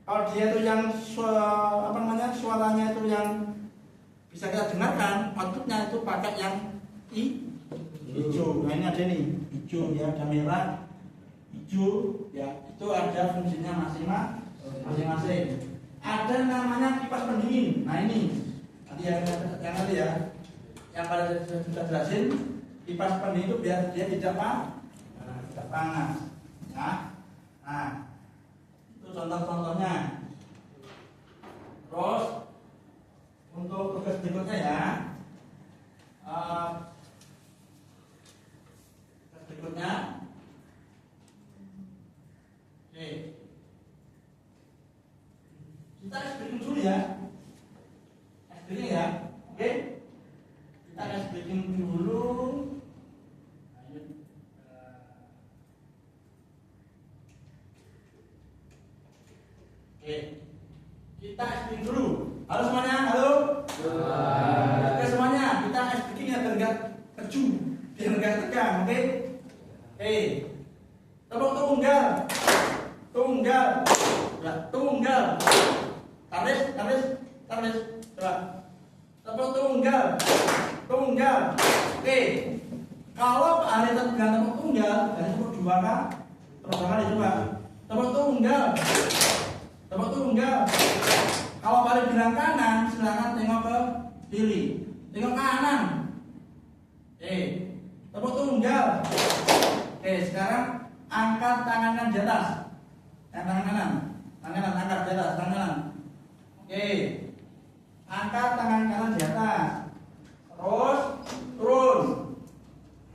Kalau dia itu yang suaranya itu yang bisa kita dengarkan, outputnya itu pakai yang hijau. Nah ini ada nih hijau ya, ada merah, hijau ya. Itu ada fungsinya masing-masing. Ada namanya kipas pendingin. Nah ini nanti yang tadi ya, yang pada sudah jelasin kipas pendingin itu biar dia tidak panas. Ya. Nah itu contoh-contohnya. Terus untuk tugas berikutnya ya, tugas berikutnya, oke, kita explain dulu ya, explain ya, oke, kita explain dulu. Oke, kita explain dulu. Halo semuanya, halo. Oke semuanya, kita explain ya biar nggak keju, biar nggak tegang, oke? Tepuk tunggal, ya, tunggal. Taris, coba. Tepuk tunggal. Oke. Kalau Pak Ari bilang tepuk tunggal, dari tepuk dua kan? Terus kali coba. Tepuk tunggal. Kalau Pak Ari bilang kanan, silakan tengok ke kiri. Tengok kanan. Tepuk tunggal. Sekarang angkat tangan kanan di atas. Tangan kanan. Angkat di atas, tangan kanan. Angkat tangan kanan di atas. Terus.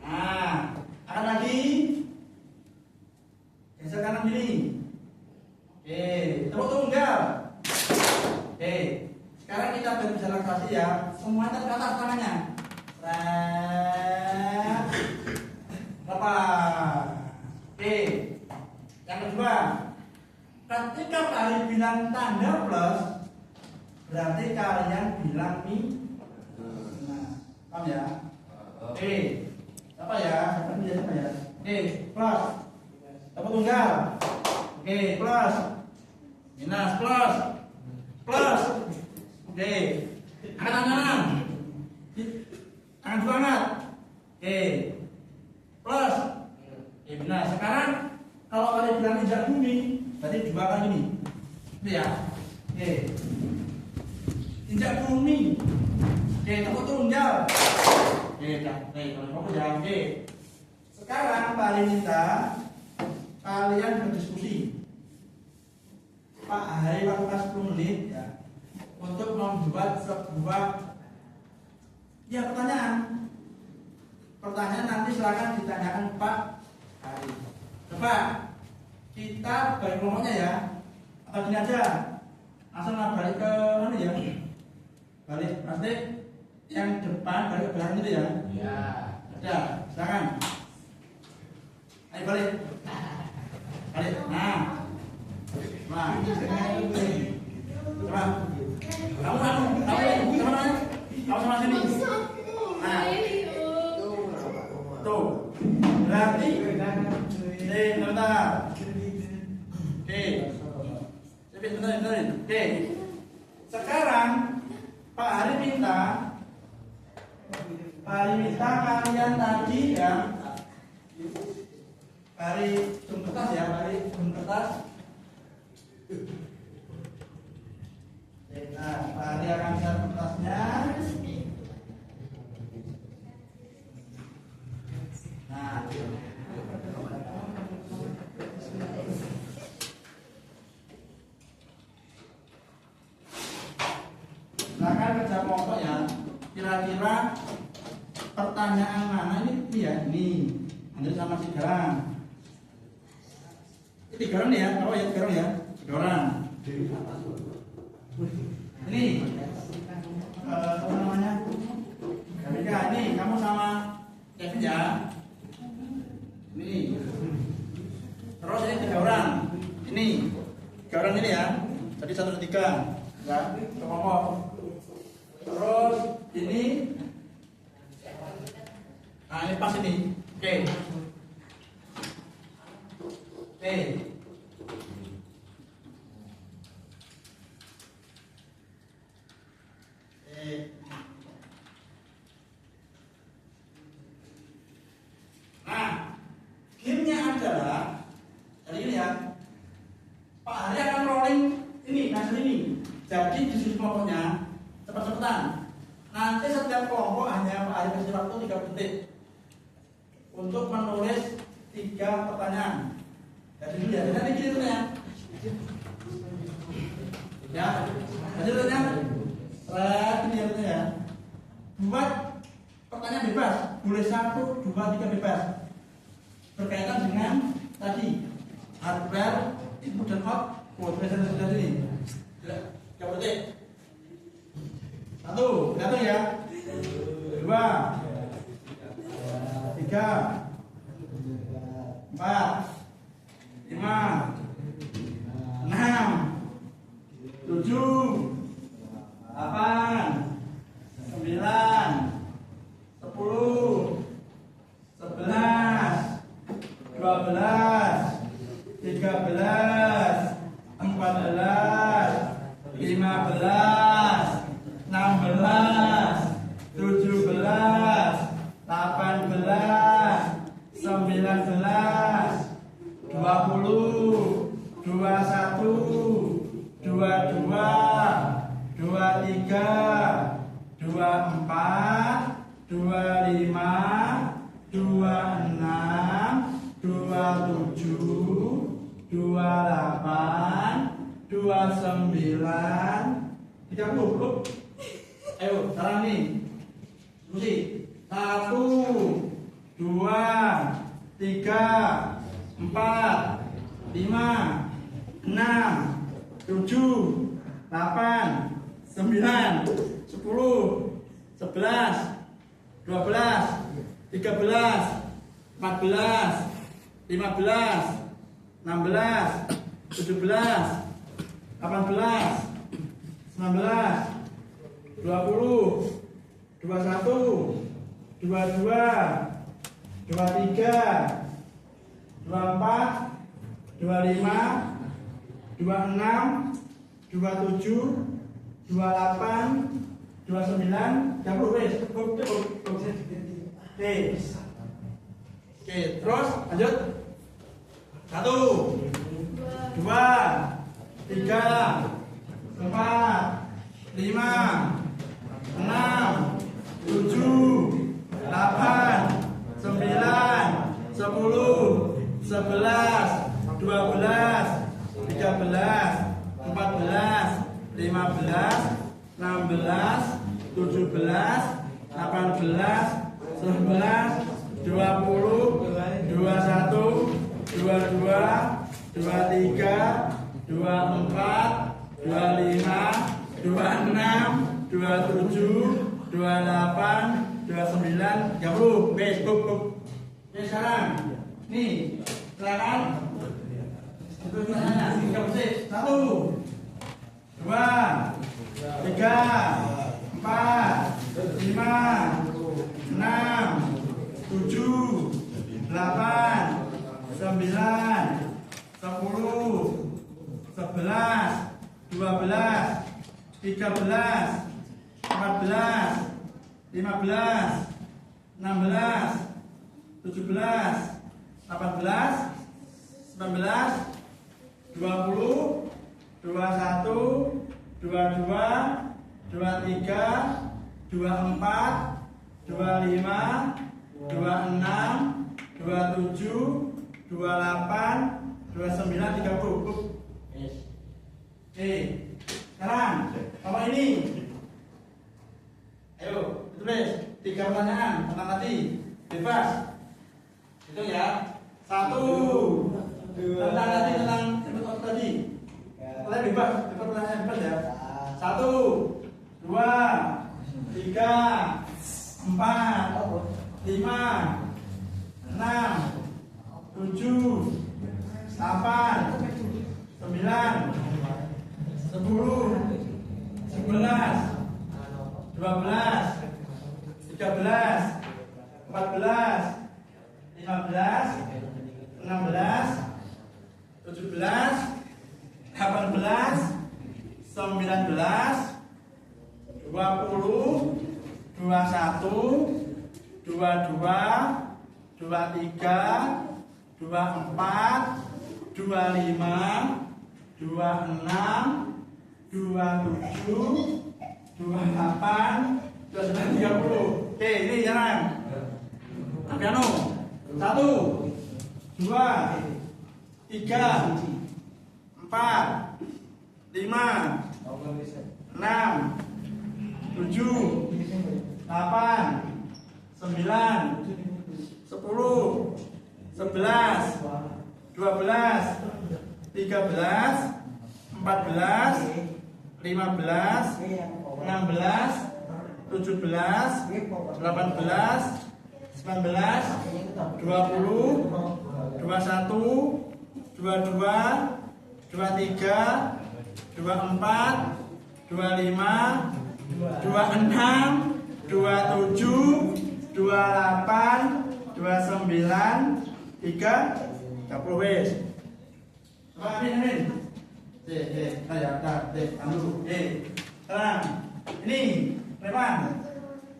Nah, angkat lagi. Geser kanan kiri. Tepuk tunggal. Sekarang kita bisa relaksasi ya. Semuanya ke atas tangannya. Lepas. Yang kedua, ketika kalian bilang tanda plus, berarti kalian bilang Nah, paham ya? Apa ya? Apa ya? Plus. Tepuk tunggal. Plus. Minus plus. Angkat tangan. Tangan semangat. Plus. Minus. Sekarang kalau kalian bilang injak bumi, berarti dua kali ini. Itu ya. Injak bumi. Tepuk tunggal. Kalau fokus ya. Sekarang paling minta kalian berdiskusi. Pak Hari waktu 10 menit ya untuk membuat sebuah pertanyaan. Pertanyaan nanti silakan ditanyakan Pak Hari. Coba kita balik ngomongnya ya. Atau gini aja. Langsung balik ke mana ya? Balik pasti yang depan balik ke belakang itu ya. Iya. Ya, silakan. Ayo balik. Nah. Coba. Kamu sama sini. Nah. Tuh. Berarti bentar. Sebentar. Sekarang Pak Hari minta kalian tadi ya. Hari jum kertas ya, Nah, Pak Hari akan share kertasnya. Nah, silakan kerja kelompok ya. Kira-kira pertanyaan mana ini ya? Ini Andri sama si Garang. Ini Garang ya, kalau ya Garang ya. Tiga orang. Ini apa namanya? Ketika ini kamu sama Kevin ya. Ini. Terus ini 3 orang. Ini 3 orang ini ya. Jadi 1, 2, 3. Ya, kelompok. Terus ini. Nah ini pas ini. Oke. Oke. Nah, gamenya adalah jadi ini ya. Pak Hari akan rolling ini, hasil ini. Jadi di sini kelompoknya cepat-cepatan. Nanti setiap kelompok hanya Pak Hari kasih waktu 3 detik untuk menulis 3 pertanyaan. Jadi dulu ya, nanti gini tuh ya. Ya, jadi tuh ya. Ini ya. Buat pertanyaan bebas, boleh 1, 2, 3 bebas. Berkaitan dengan tadi hardware, input dan output. Sudah ini. Ya, berarti 1, datang ya. 2, 3, 4, 5, 6, 7, 8, 9, 10, 11, 12, 13, 14, 15, 16, 17, 18, 19, 20, 21, 22, 23, 24, 25, 26, 27, 28, 29, 30. Ayo, sekarang nih. Diskusi. 1, 2, 3, 4, 5, 6, 7, 8, 9, 10, 11, 12, 13, 14, 15, 16, 17, 18, 19, 20, 21, 22, 23, 24, 25, 26, 27, 28, 29, 30 wes. Oke, terus lanjut. 1, 2, 3, 4, 5, 6, 7, 8, 9, 10, 11, 12, 13, 14, 15, 16, 17, 18, 19, 20, 21, 22, 23, 24, 25, 26, 27, 28, 29, 30. Facebook. Oke, sekarang nih silakan. Itu pertanyaannya. 1, 2, 3, 4, 5, 6, 7, 8, 9, 10, 11, 12, 13, 14, 15, 16, 17, 18, 19, 20, 21, 22, 23, 24, 25, 26, 27, 28, 29, 30. Oke, sekarang apa ini? Ayo, tulis 3 pertanyaan tentang tadi. Bebas. Itu ya. 1 tentang tadi, tentang tadi. Pertanyaan bebas, pertanyaan bebas ya. 1, 2, 3, 4, 5, 6, 7, 8, 9, 10, 11, 12, 13, 14, 15, 16, 17, 18, 19, 20, 21, 22, 23, 24, 25, 26, 27, 28, 29, 30. Oke, ini jalan. Piano. 1, 2, 3, 4, 5, 6, 7, 8, 9, 10, 11, 12, 13, 14, 15, 16, 17, 18, 19, 20, 21, 22, 23, 24, 25, 26, 27, 28, 29, 30 wes. Coba amin. Saya dulu. Tenang. Ini, Revan.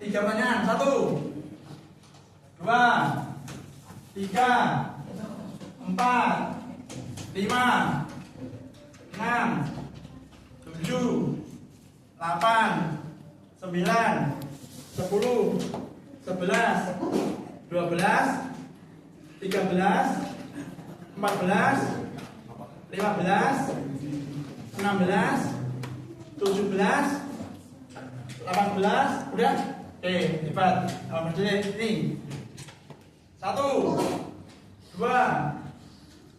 3 pertanyaan. 1, 2, 3, 4, 5, 6, 7, 8, 9, 10, 11, 12, 13, 14, 15, 16, 17, 18, udah? Cepat. Nomor ini. 1, 2,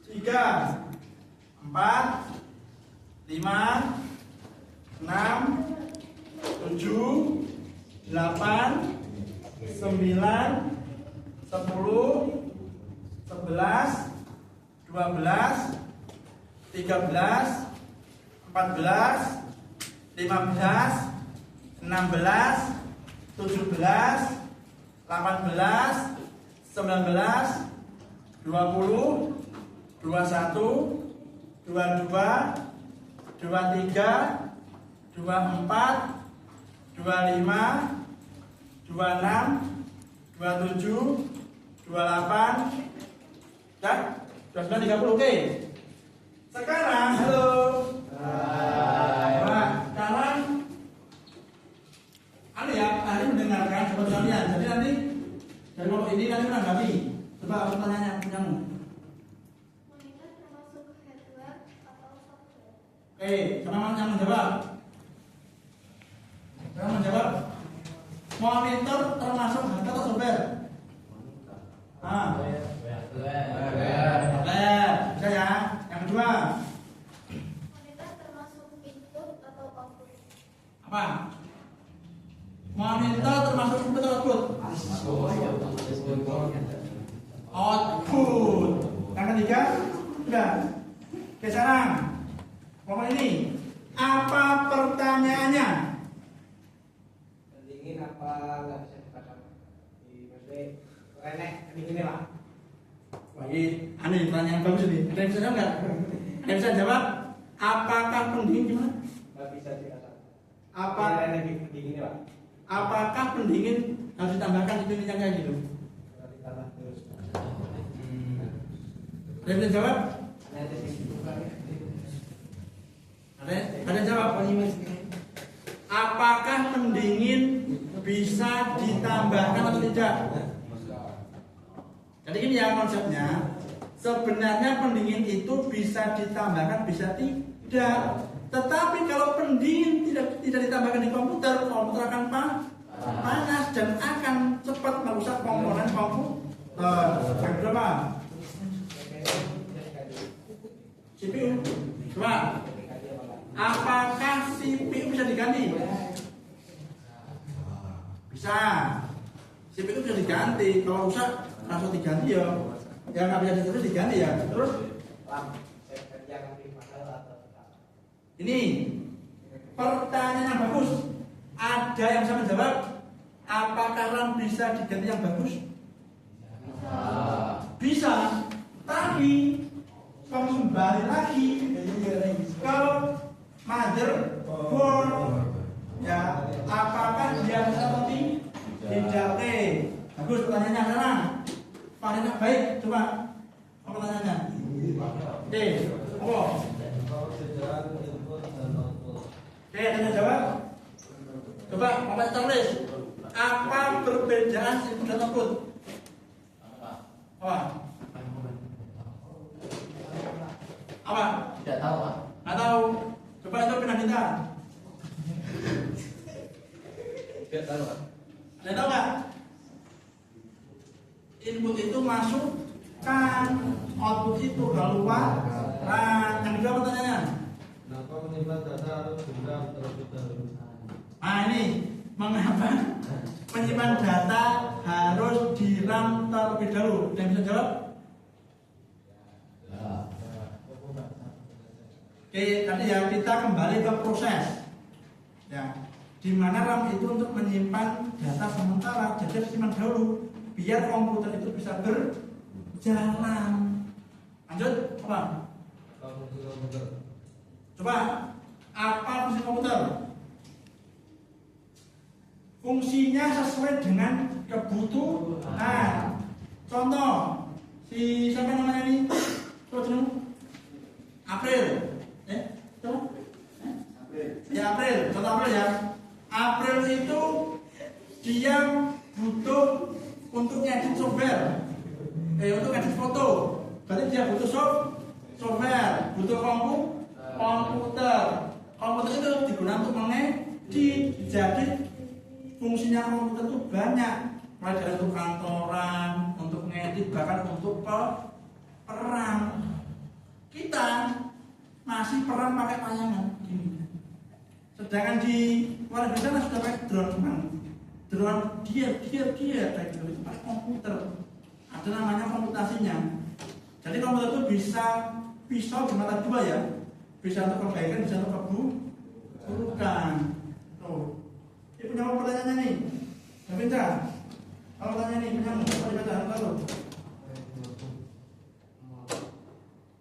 3, 4, 5, 6, 7, 8, 9, 10, 11, 12, 13, 14, 15, 16, 17, 18, 19, 20, 21, 22, 23, 24, 25, 26, 27, 28, dan 29, 30. Oke. Sekarang, halo. Nah, sekarang ada ya, ahli mendengarkan seperti kalian. Jadi nanti dari kelompok ini nanti menanggapi. Coba pertanyaannya punyamu. Monitor termasuk hardware atau software? Oke, siapa yang menjawab? Siapa yang menjawab? Monitor termasuk hardware atau software? Bisa ya. Yang kedua, Monitor termasuk input atau output? apa? Monitor termasuk input atau output? Output. Yang ketiga, sudah. Oke, sekarang ngomong ini. Apa pertanyaannya? Pendingin apa nggak bisa dipasang di maksudnya renek pendinginnya lah. Wah, ini aneh pertanyaan bagus ini. Ada yang bisa jawab nggak? Ada yang bisa jawab? Apakah pendingin gimana? Nggak bisa dipasang. Apa? Renek pendinginnya lah. Apakah pendingin harus ditambahkan itu yang kayak gitu? Kalau ditambah terus. Ada yang bisa jawab? Nanti sih bukan. Ada yang jawab? Apakah pendingin bisa ditambahkan atau tidak? Jadi gini ya konsepnya. Sebenarnya pendingin itu bisa ditambahkan, bisa tidak. Tetapi kalau pendingin tidak ditambahkan di komputer akan panas dan akan cepat merusak komponen komputer. Yang kedua, CPU. Coba. Bisa. Chip itu bisa diganti. Kalau rusak langsung diganti ya. Yang nggak bisa terus diganti ya. Terus yang lebih mahal atau tidak? ini pertanyaan yang bagus. Ada yang bisa menjawab? Apakah RAM bisa diganti yang bagus? Bisa. Tapi kembali lagi ke motherboard. Ya, apakah dia bisa atau tidak? Oke, bagus pertanyaannya sekarang. Paling baik, coba apa pertanyaannya? Oke, apa? Oke, tanya jawab. Coba, Bapak tulis. Apa perbedaan input dan output? Apa? Apa? Tidak tahu, Pak. Nggak tahu. Coba itu pindah minta. Tidak tahu, Pak. Ada tahu nggak? Input itu masuk kan, output itu keluar. Nah, yang kedua pertanyaannya. Kenapa menyimpan data harus diram terlebih dahulu? Nah ini, mengapa menyimpan data harus di RAM terlebih dahulu? Yang bisa jawab? Oke, tadi ya kita kembali ke proses. Ya, di mana RAM itu untuk menyimpan data sementara, jadi simpan dahulu biar komputer itu bisa berjalan. Lanjut, apa? Coba, apa fungsi komputer? Fungsinya sesuai dengan kebutuhan. Contoh, si siapa namanya ini? Coba dulu. April. Coba. Ya April. Contoh April ya. April itu dia butuh untuk ngedit software. Untuk ngedit foto. Berarti dia butuh software, butuh komputer. Komputer itu digunakan untuk mengedit. Jadi fungsinya komputer itu banyak, mulai dari untuk kantoran, untuk ngedit, bahkan untuk perang. Kita masih perang pakai tayangan gini. Sedangkan di luar negeri sana sudah pakai drone dia kayak gitu, itu pakai komputer. Ada namanya komputasinya. Jadi komputer itu bisa pisau bermata dua ya, bisa untuk kebaikan, bisa untuk keburukan. Tuh. Ini punya apa pertanyaannya nih? Davinda, kalau tanya nih, punya apa dibaca? Lalu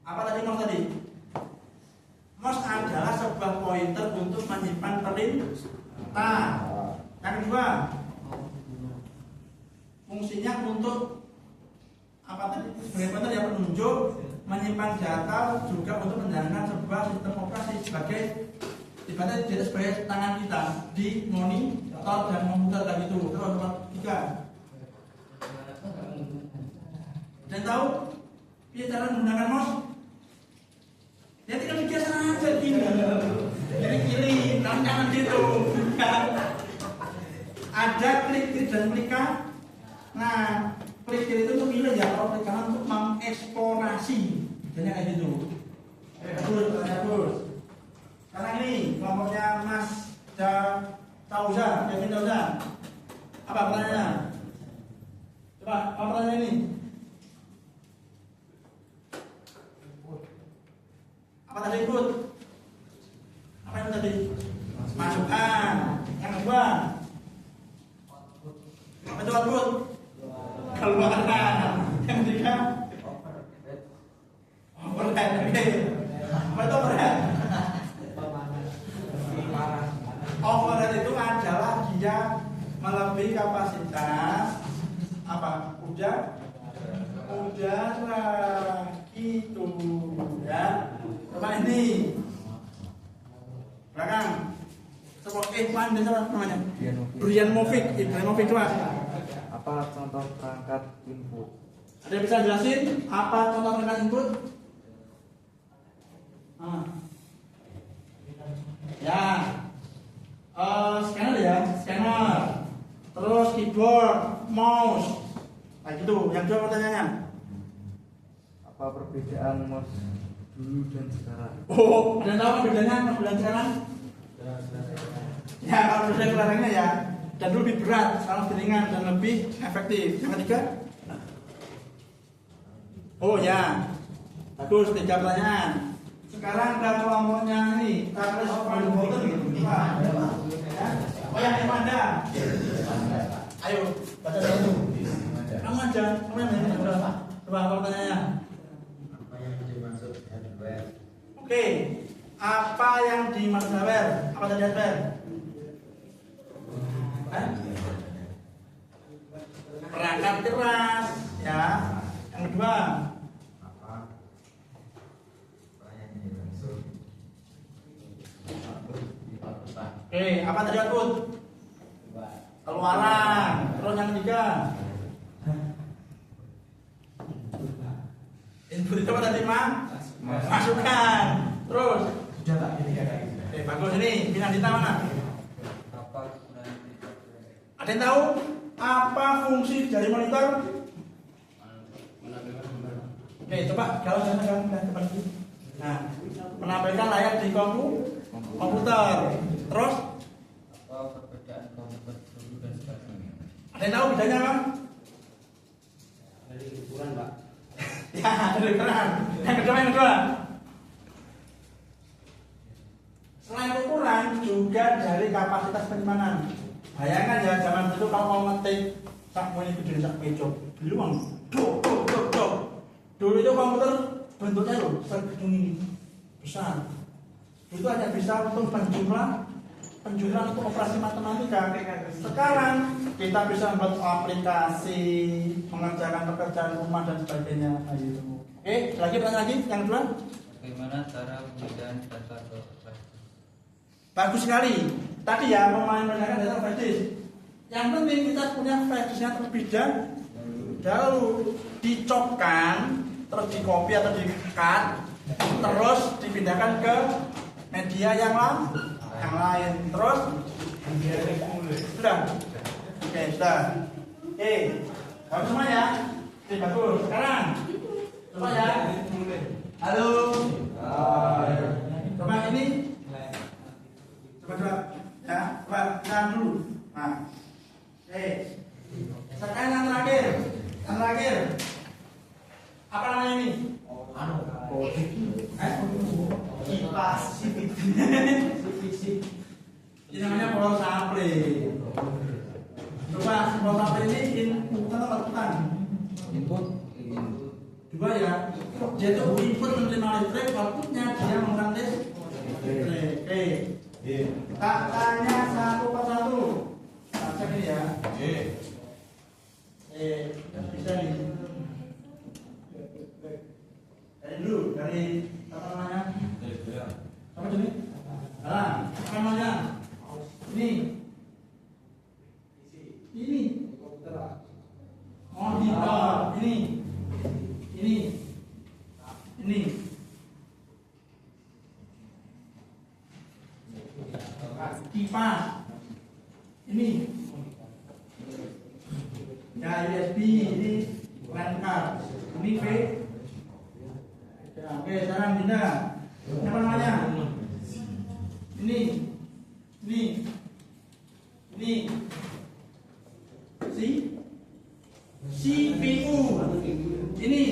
apa tadi mouse tadi? Mouse adalah sebuah pointer untuk menyimpan perintah. Yang kedua, fungsinya untuk apa tadi? Sebagai pointer yang penunjuk, menyimpan data, juga untuk menjalankan sebuah sistem operasi sebagai ibaratnya jadi sebagai tangan kita di monitor dan komputer dan itu. Itu nomor 3. Dan tahu dia cara menggunakan mouse? Ya tinggal biasa aja gini, kiri kanan gitu. Ada klik kiri dan klik kanan. Nah, klik kiri itu untuk pilih ya, kalau klik kanan untuk mengeksplorasi. Misalnya kayak gitu. Terus. Sekarang ini kelompoknya Mas Tauza, Kevin Tauza. Apa pertanyaannya? Coba, apa pertanyaan ini? Apa tadi input? Apa itu tadi? Masukkan. Yang kedua, apa itu output? Keluaran. Yang ketiga, overhead. Apa itu overhead? Overhead itu adalah dia melebihi kapasitas apa? Udara gitu ya. Coba ini belakang seperti pandai namanya Brian Movic coba. Apa contoh perangkat input? Ada yang bisa jelasin apa contoh perangkat input? Ya, scanner ya, scanner. Terus keyboard, mouse. Nah gitu. Yang kedua pertanyaannya. Apa perbedaan mouse dulu dan sekarang? Oh, ada tahu bedanya mouse dan sekarang? Ya, kalau sudah kelarangnya ya. dan lebih berat, kalau lebih ringan dan lebih efektif. Yang ketiga, oh ya, bagus, 3 pertanyaan. Sekarang ke kelompoknya ini, Charles Van Houten. Oh ya, Amanda. Ayo, baca dulu. Kamu aja, kamu yang ini berapa? Coba pertanyaannya. Apa yang dimaksud hardware? Oke, apa yang dimaksud hardware? Apa tadi hardware? Perangkat keras, ya. Yang kedua, Apa yang dimaksud? oke, apa tadi output? Keluaran. Terus yang ketiga, input itu apa tadi, Mak? Masukan. Terus, Sudah tak ini ya. bagus ini. Pinandita mana? Apa gunanya hardware? Ada yang tahu apa fungsi dari monitor? Oke, coba kalau saya depan sini. Nah, menampilkan layar di komputer. Terus, Apa perbedaan komputer dulu dan sekarang? ada yang tahu bedanya apa? Dari ukuran, Pak. Ya, dari ukuran. Yang kedua. Selain ukuran, juga dari kapasitas penyimpanan. Bayangkan ya, zaman dulu kalau mau ngetik sak muni gede sak pecok, bilang dok. Dulu itu komputer bentuknya loh segedung ini, besar. Itu hanya bisa untuk penjumlah untuk operasi matematika. Sekarang kita bisa membuat aplikasi, mengerjakan pekerjaan rumah dan sebagainya. Ayo. Oke, pertanyaan lagi yang kedua. Bagaimana cara pemindahan data ke flash disk? Bagus sekali. Tadi ya memindahkan data flash disk. Yang penting kita punya flash disknya terlebih dahulu, dicopkan, terus di copy atau di cut, terus dipindahkan ke media yang lain. Terus sudah. Oke, sudah. Oke, bagus semua ya. Oke, bagus. Sekarang coba ya. Halo. Coba ini. Coba ya, coba jangan dulu. Nah, oke. Sekarang yang terakhir. Apa namanya ini? Kipas. Ini namanya power supply. Coba power supply ini input atau outputan? Input. Dua ya. Dia itu input menerima listrik, outputnya dia mengurangi listrik. Oke. Tak tanya satu persatu. Cek ini ya. Bisa nih. Dari apa namanya? Apa jenis? Apa namanya? Ini. Monitor. Ini. Kipas. Ini. Ya, USB. Ini lengkap. Ini V. Oke, sekarang pindah. Apa namanya? Ini. CPU. Ini.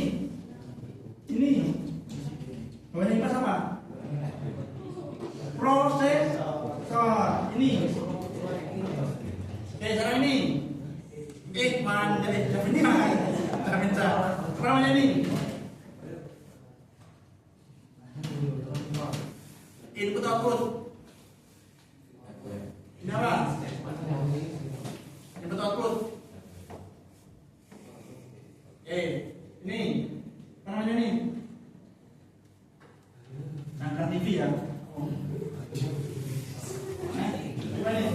Bawahnya kipas apa? Prosesor. Ini. Oke, sekarang ini. Apa namanya ini? Input output. Ini apa? Input output. Ini apa namanya ini? Angkat TV ya. Gimana nih?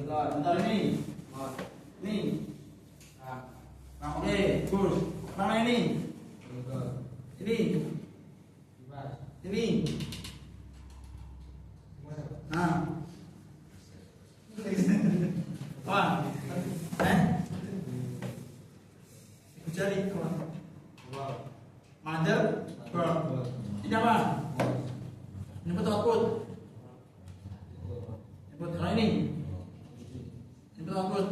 Bentar ini. Nah, oke, bagus. Apa namanya ini? Ini. Nah. Wah. Jari. Mother. Ini apa? Ini output. Input kalau ini. Input output.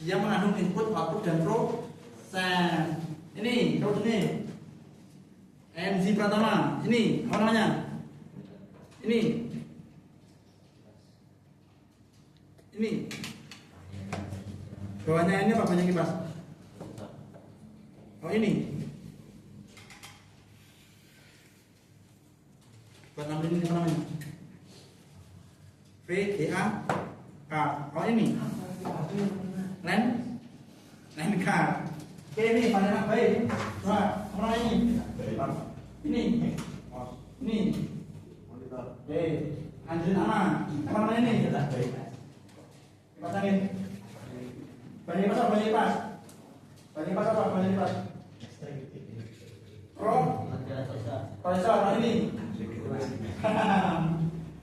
Dia mengandung input, output dan proses. Ini terus ini. MC Pratama. Ini apa namanya? Ini. Ini. Bawahnya ini apa banyak kipas? Oh ini. Buat nambahin ini apa namanya? VGA K. Oh ini. Len K. Oke ini panjang baik. Coba mana ini? Ini. Ini. Oke. Anjir nama. Apa namanya ini? Kipas angin. Banyak kipas apa? Banyak kipas. Banyak kipas apa? Banyak kipas. Prosesor apa ini?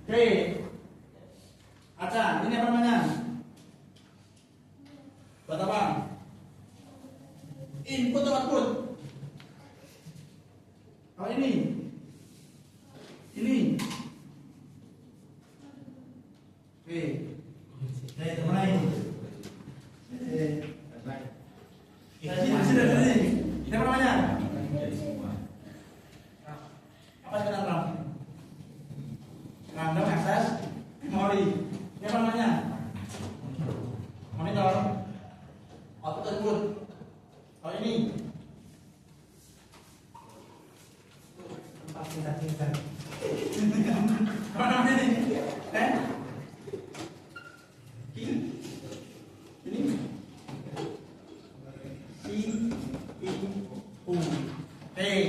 Oke. Aca, ini apa namanya? Buat apa? Input atau output? Oh ini. Ini. Oke. Mana ini? Ini apa namanya? Apa sekarang RAM? Random access memory. Ini apa namanya? Monitor. Output input. Oh ini. Apa namanya ini? Ini.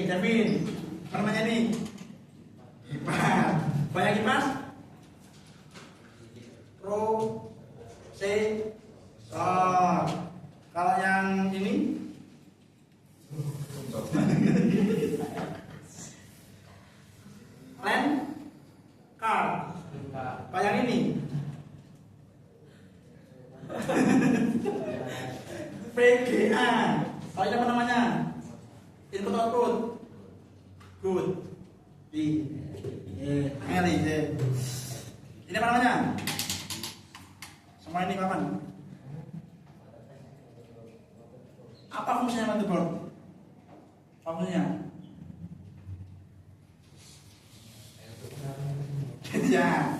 Kevin. Apa namanya ini? Kipas. Banyak kipas? Kalau yang ini? Len car. Kalau yang ini? VGA. Kalau ini apa namanya? Input output. Good. Ini apa namanya? Semua ini kapan? Apa fungsinya motherboard? Fungsinya? Ya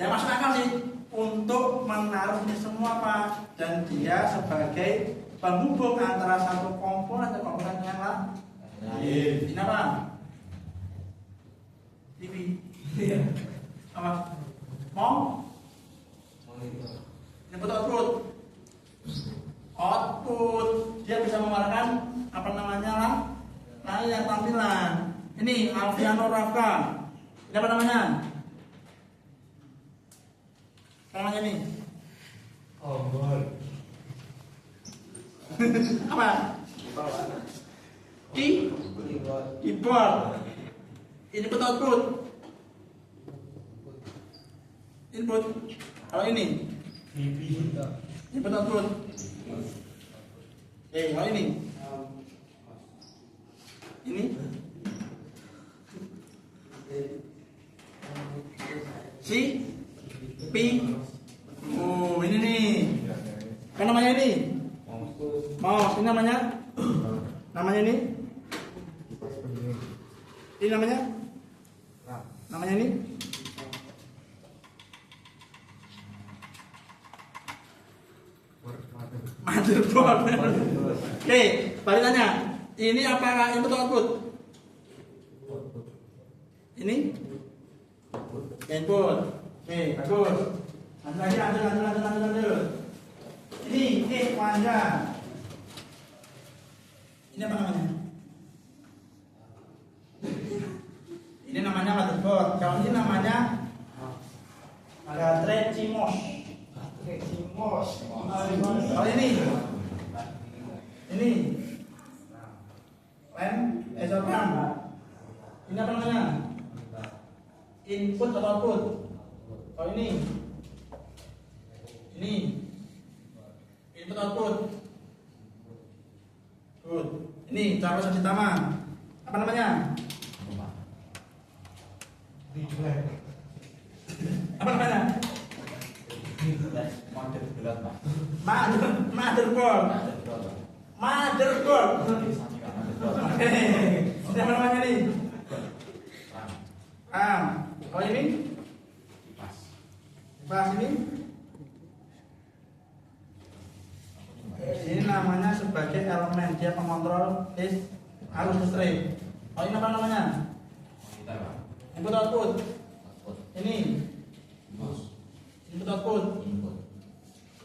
masuk akal sih untuk menaruh ini semua Pak, dan dia sebagai penghubung antara satu komponen dan komponen yang lain. Ini apa? TV. Apa? Input output. Output dia bisa mengeluarkan apa namanya lah? Layar tampilan. Ini Alfiano Rafka. Ini apa namanya? Namanya ini? Apa? Keyboard. Input output. Input. Kalau ini? Input output. Kalau ini? Ini? P. Oh ini nih. Apa namanya ini? Mouse. Ini namanya? Namanya ini? Ini namanya? Namanya ini? Motherboard. Oke, balik tanya. Ini apakah input atau output? Ini? Input. Oke, bagus. Lanjut. Ini panjang. Ini apa namanya? Ini namanya motherboard. Kalau ini namanya baterai CMOS. Kalau ini SOCAMM. Ini apa namanya? Input atau output? Kalau ini input output. Good. Ini cara utama. Apa namanya? Apa namanya? Motherboard. Ini apa namanya nih? Kalau ini? Kipas ini? Ini namanya sebagai elemen, dia pengontrol arus listrik. Oh, ini apa namanya? Input output. Ini input output.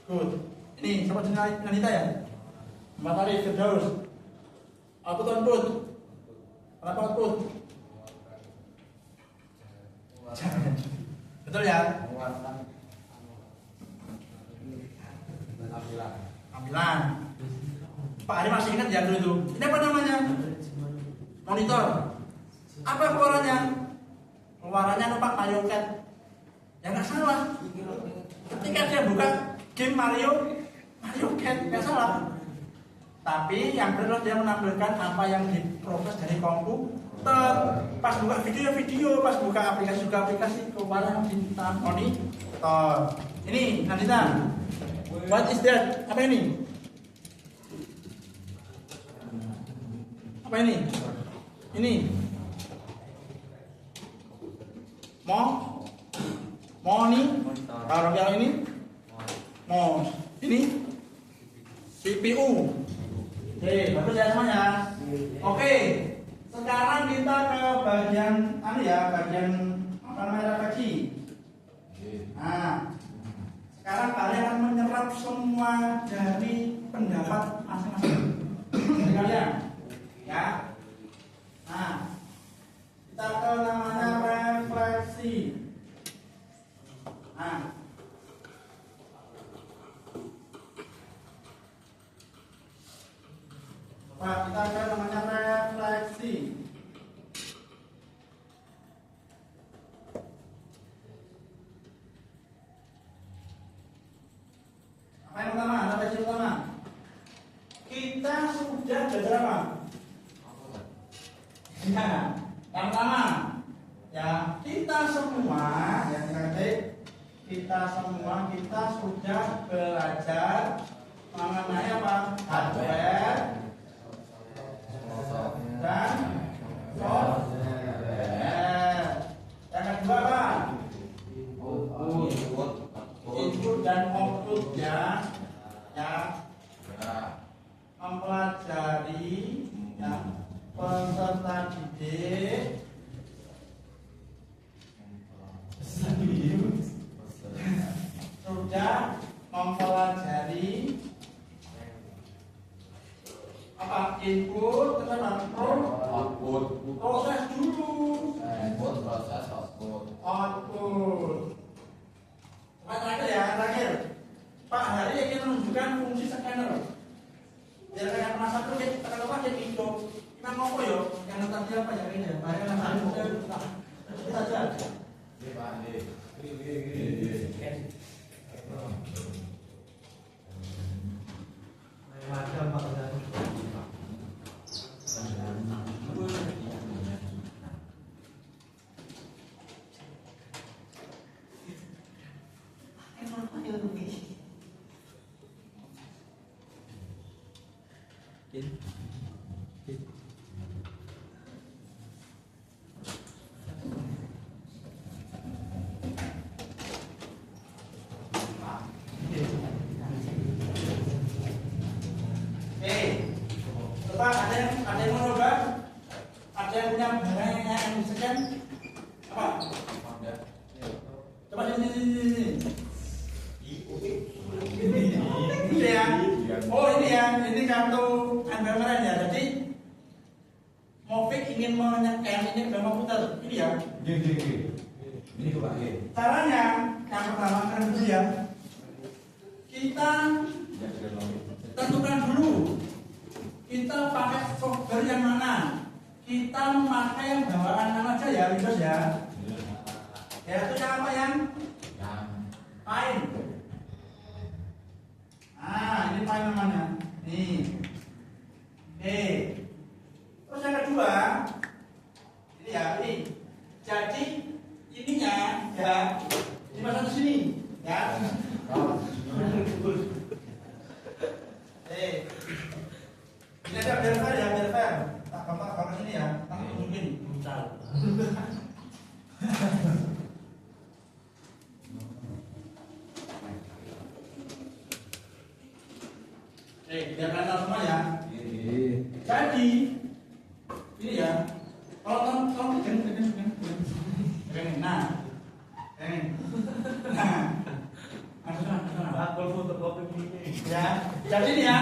Good. Ini sama dengan Anita ya? Matahari Firdaus. Output. Apa output? Betul ya? Ambilan. Pak Ari masih ingat ya dulu itu? Ini apa namanya? Monitor. Apa keluarannya? Keluarannya numpak Mario Kart. Ya nggak salah. Ketika dia buka game Mario Kart, nggak salah. Tapi yang benar dia menampilkan apa yang diproses dari komputer. Pas buka video, pas buka aplikasi juga aplikasi, keluaran bintang monitor. Ini Nandita. What is that? Apa ini? Apa ini? Ini. Kalau yang ini? Ini? CPU. Oke, bagus ya semuanya. Oke. Sekarang kita ke bagian bagian apa namanya refleksi. Nah, sekarang kalian akan menyerap semua dari pendapat masing-masing dari kalian, ya. Nah, kita ke namanya refleksi. Nah, kita ke namanya refleksi. Apa yang pertama? Refleksi pertama. Kita sudah belajar apa? Ya, yang pertama, ya kita semua, kita sudah belajar mengenai apa? Hardware dan software. Yang kedua apa? Input dan output ya. Mempelajari peserta didik sudah mempelajari apa input output proses dulu output. Terakhir Pak Hari ingin menunjukkan fungsi scanner. Biar kalian penasaran terus ya, kita coba cek itu. Kita ngopo yo, yang tadi apa ya ini ya? Bayar nanti kita saja. Macam Pak. Coba ada yang mau coba? Ada yang punya barang yang scan? Apa? Coba sini. Ini ya. Oh ini ya, ini kartu gambaran ya. Jadi Movik ingin menyekan ini ke komputer. Ini ya. Ini coba Caranya yang pertama kan dulu ya. Kita tentukan dulu. Kita pakai software yang mana? Kita memakai yang bawaan aja ya, Windows ya. Ya itu yang apa yang? Paint. Ini Paint namanya. Nih. Terus yang kedua, ini ya ini. Jadi Ini ya. Kalau pegang. Nah. Aku fotokopi ini. Ya, jadi nih ya.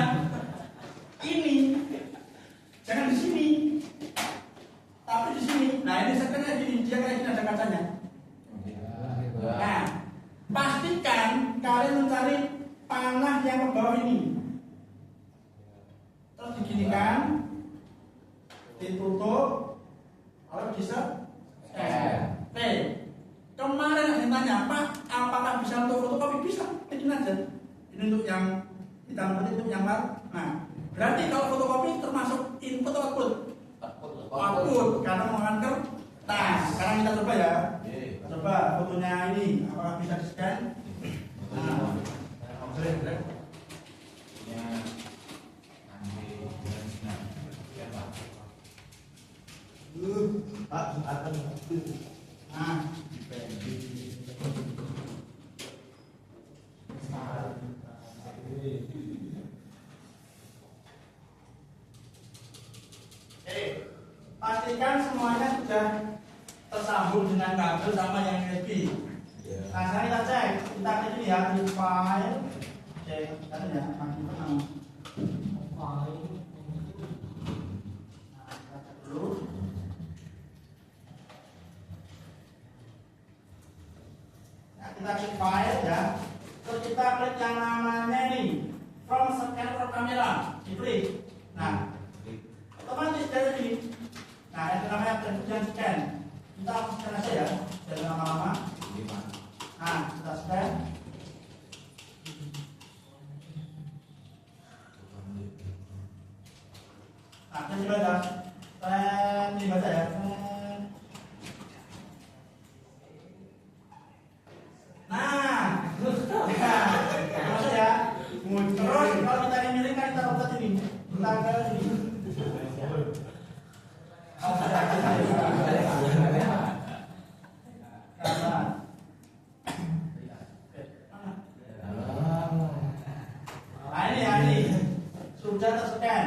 Ini jangan di sini. Tapi di sini. Nah, ini sebenarnya gini, dia kayak gini ada kacanya. Nah, pastikan kalian mencari panah yang ke bawah ini. Terus diginikan, ditutup, kalau bisa P. Kemarin ada yang tanya, Pak, apakah bisa untuk fotokopi? Bisa, bikin aja. Ini untuk yang hitam putih, untuk yang merah. Nah, berarti kalau fotokopi termasuk input atau output? Output, karena menggunakan kertas. Sekarang kita coba ya. Coba fotonya ini, apakah bisa di scan? Nah, pastikan semuanya sudah tersambung dengan kabel sama yang USB. Nah, sekarang kita cek, kita klik ini ya di file, cek tadi ya, makin tenang. File, nah kita cek dulu. Nah, kita klik file ya, terus kita klik yang namanya ini from scanner kamera, diklik. Nah, otomatis dari sini. Nah, yang namanya penunjukan scan. Kita scan aja ya, jangan lama-lama. Nah, kita scan. Nah, kita baca. Ini baca ya. Nah, terus ya. Terus kalau kita ini kan kita lompat ini. Kita ke sini. Nah ini ya, ini sudah terscan.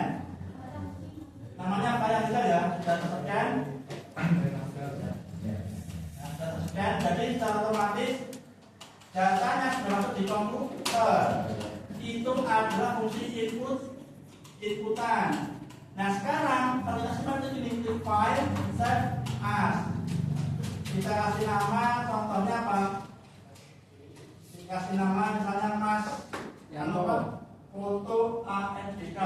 Namanya apa ya kita ya, sudah terscan. Sudah terscan, jadi secara otomatis datanya sudah masuk di komputer. Itu adalah fungsi inputan. Nah sekarang kita seperti ini, klik file, save as. Kita kasih nama, contohnya apa? Kasih nama misalnya Mas yang apa? Foto ANDK.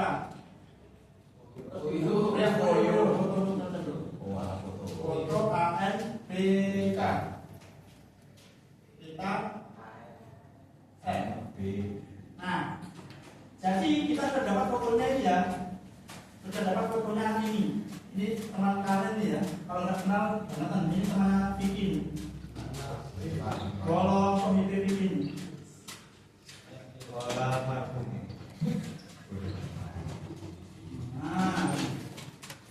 Itu ya foto ANDK. Kita nah, jadi kita sudah dapat fotonya ini ya. Sudah dapat fotonya ini. Ini teman kalian nih ya. Kalau nggak kenal, bangetan. Ini sama Vicky. Kalau komite Vicky. Nah,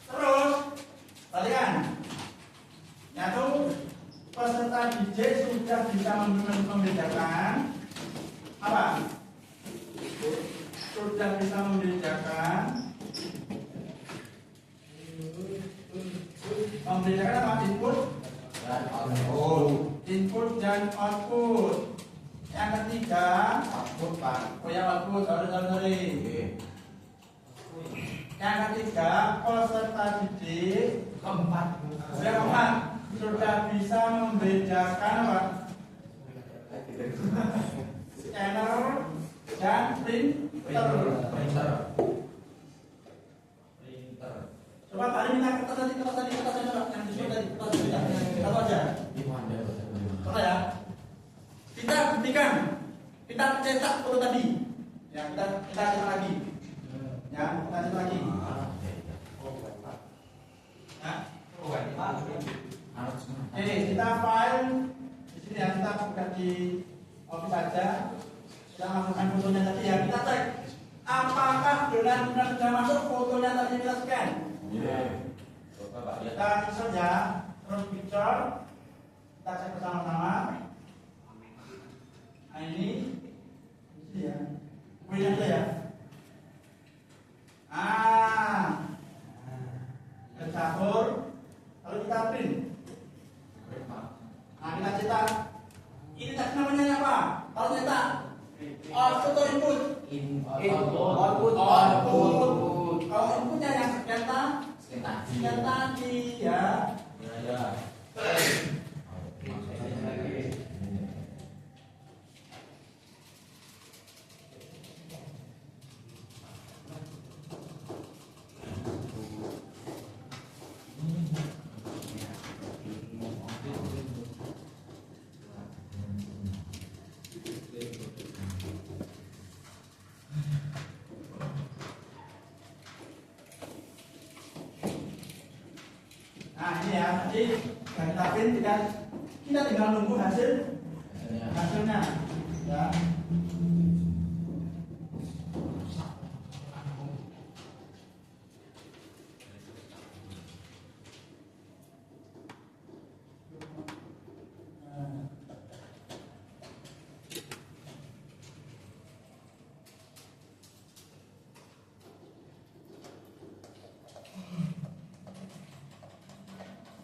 terus kalian nyatu peserta DJ sudah bisa membedakan apa? Sudah bisa membedakan apa? Input dan output. Input dan output. Yang ketiga output Pak. Oh ya output, sorry. Yang ketiga peserta didik keempat sudah bisa membedakan apa? Scanner dan printer. Coba Pak minta kertas tadi coba yang disuruh tadi kertas satu aja. Coba ya. Kita buktikan. Kita cetak foto tadi. Ya kita cetak lagi. Ya kita cetak lagi. Oke, kita file di sini ya, kita buka di Office saja. Kita masukkan fotonya tadi ya. Kita cek apakah benar-benar sudah masuk fotonya tadi kita scan. Kita insert ya, terus picture. Kita cek bersama-sama. Nah ini ya, punya aja ya. Tercabut. Ingat tadi ya. Ya. Nah ini ya, jadi yang kita print kita tinggal nunggu hasilnya ya.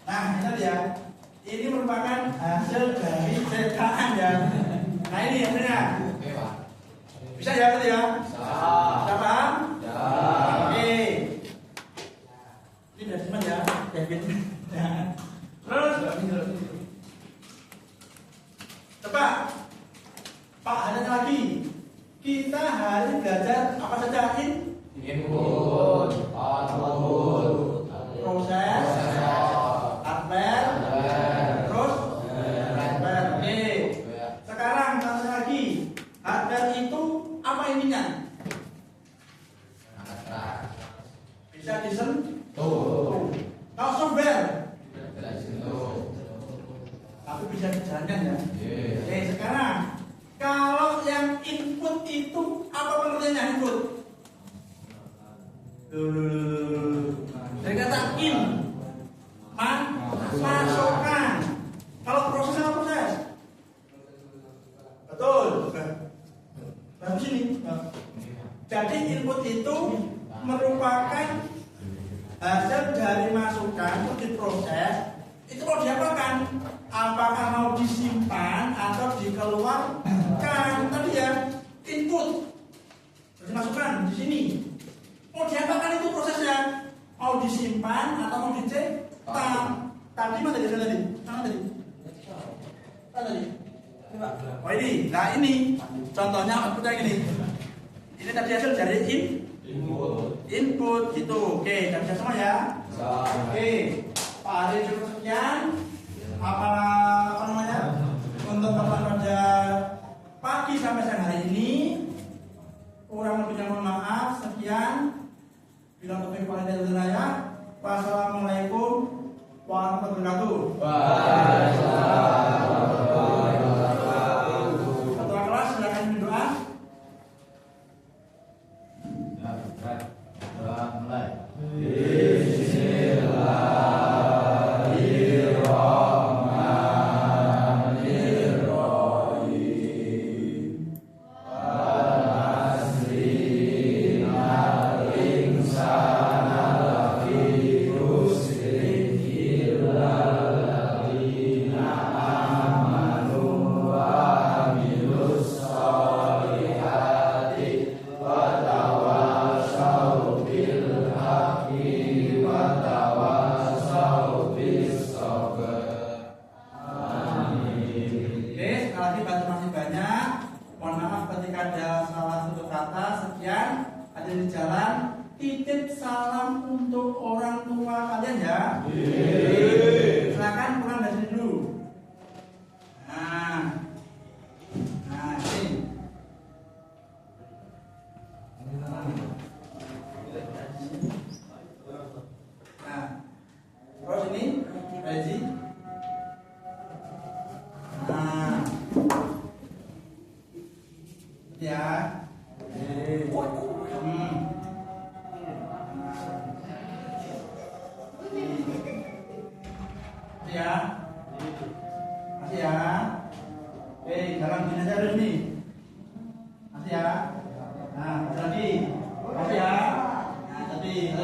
Nah, ini tadi ya. Ini merupakan hasil dari cetakan ya. Nah, ini hasilnya. Oke, Pak. Bisa ya tadi ya? Bisa paham? Ya. Oke. Ini dari teman ya, David. Ya. Terus, coba Pak ada lagi. Kita hari belajar apa saja Input, output, proses, hardware, terus hardware. Oke. Sekarang satu lagi, hardware itu apa ininya? Bisa disentuh. Kalau software, tapi bisa dijalankan ya. Oke, sekarang kalau yang input itu apa pengertiannya input? Dari kata in, masukkan. Kalau proses apa proses? Betul. Bagus ini. Jadi input itu merupakan hasil dari masukan untuk diproses. Itu mau diapakan? Apakah mau disimpan atau dikeluarkan? Tadi ya input. Jadi masukkan di sini. Mau diapakan itu prosesnya? Mau disimpan atau mau dicetak? Tadi mana tadi? Mana tadi? Mana tadi? Oh ini, nah ini contohnya outputnya gini. Ini tadi hasil dari input gitu. Oke, dan bisa semua ya. Oke, Pak Ari cukup sekian. Apa namanya? Untuk teman pada pagi sampai siang hari ini. Kurang lebihnya mohon maaf. Sekian. Bila topik pada raya. Wassalamualaikum warahmatullahi wabarakatuh. Ketua kelas silakan berdoa. Mulai. Titip salam untuk orang tua kalian ya. Silakan pulang dari sini dulu. Nah ini. Nah, terus ini Rezi. Nah, ya. Ya, masih ya. Oke, dalam gini aja dulu nih. Masih ya. Nah, lagi. Masih ya. Nah, tadi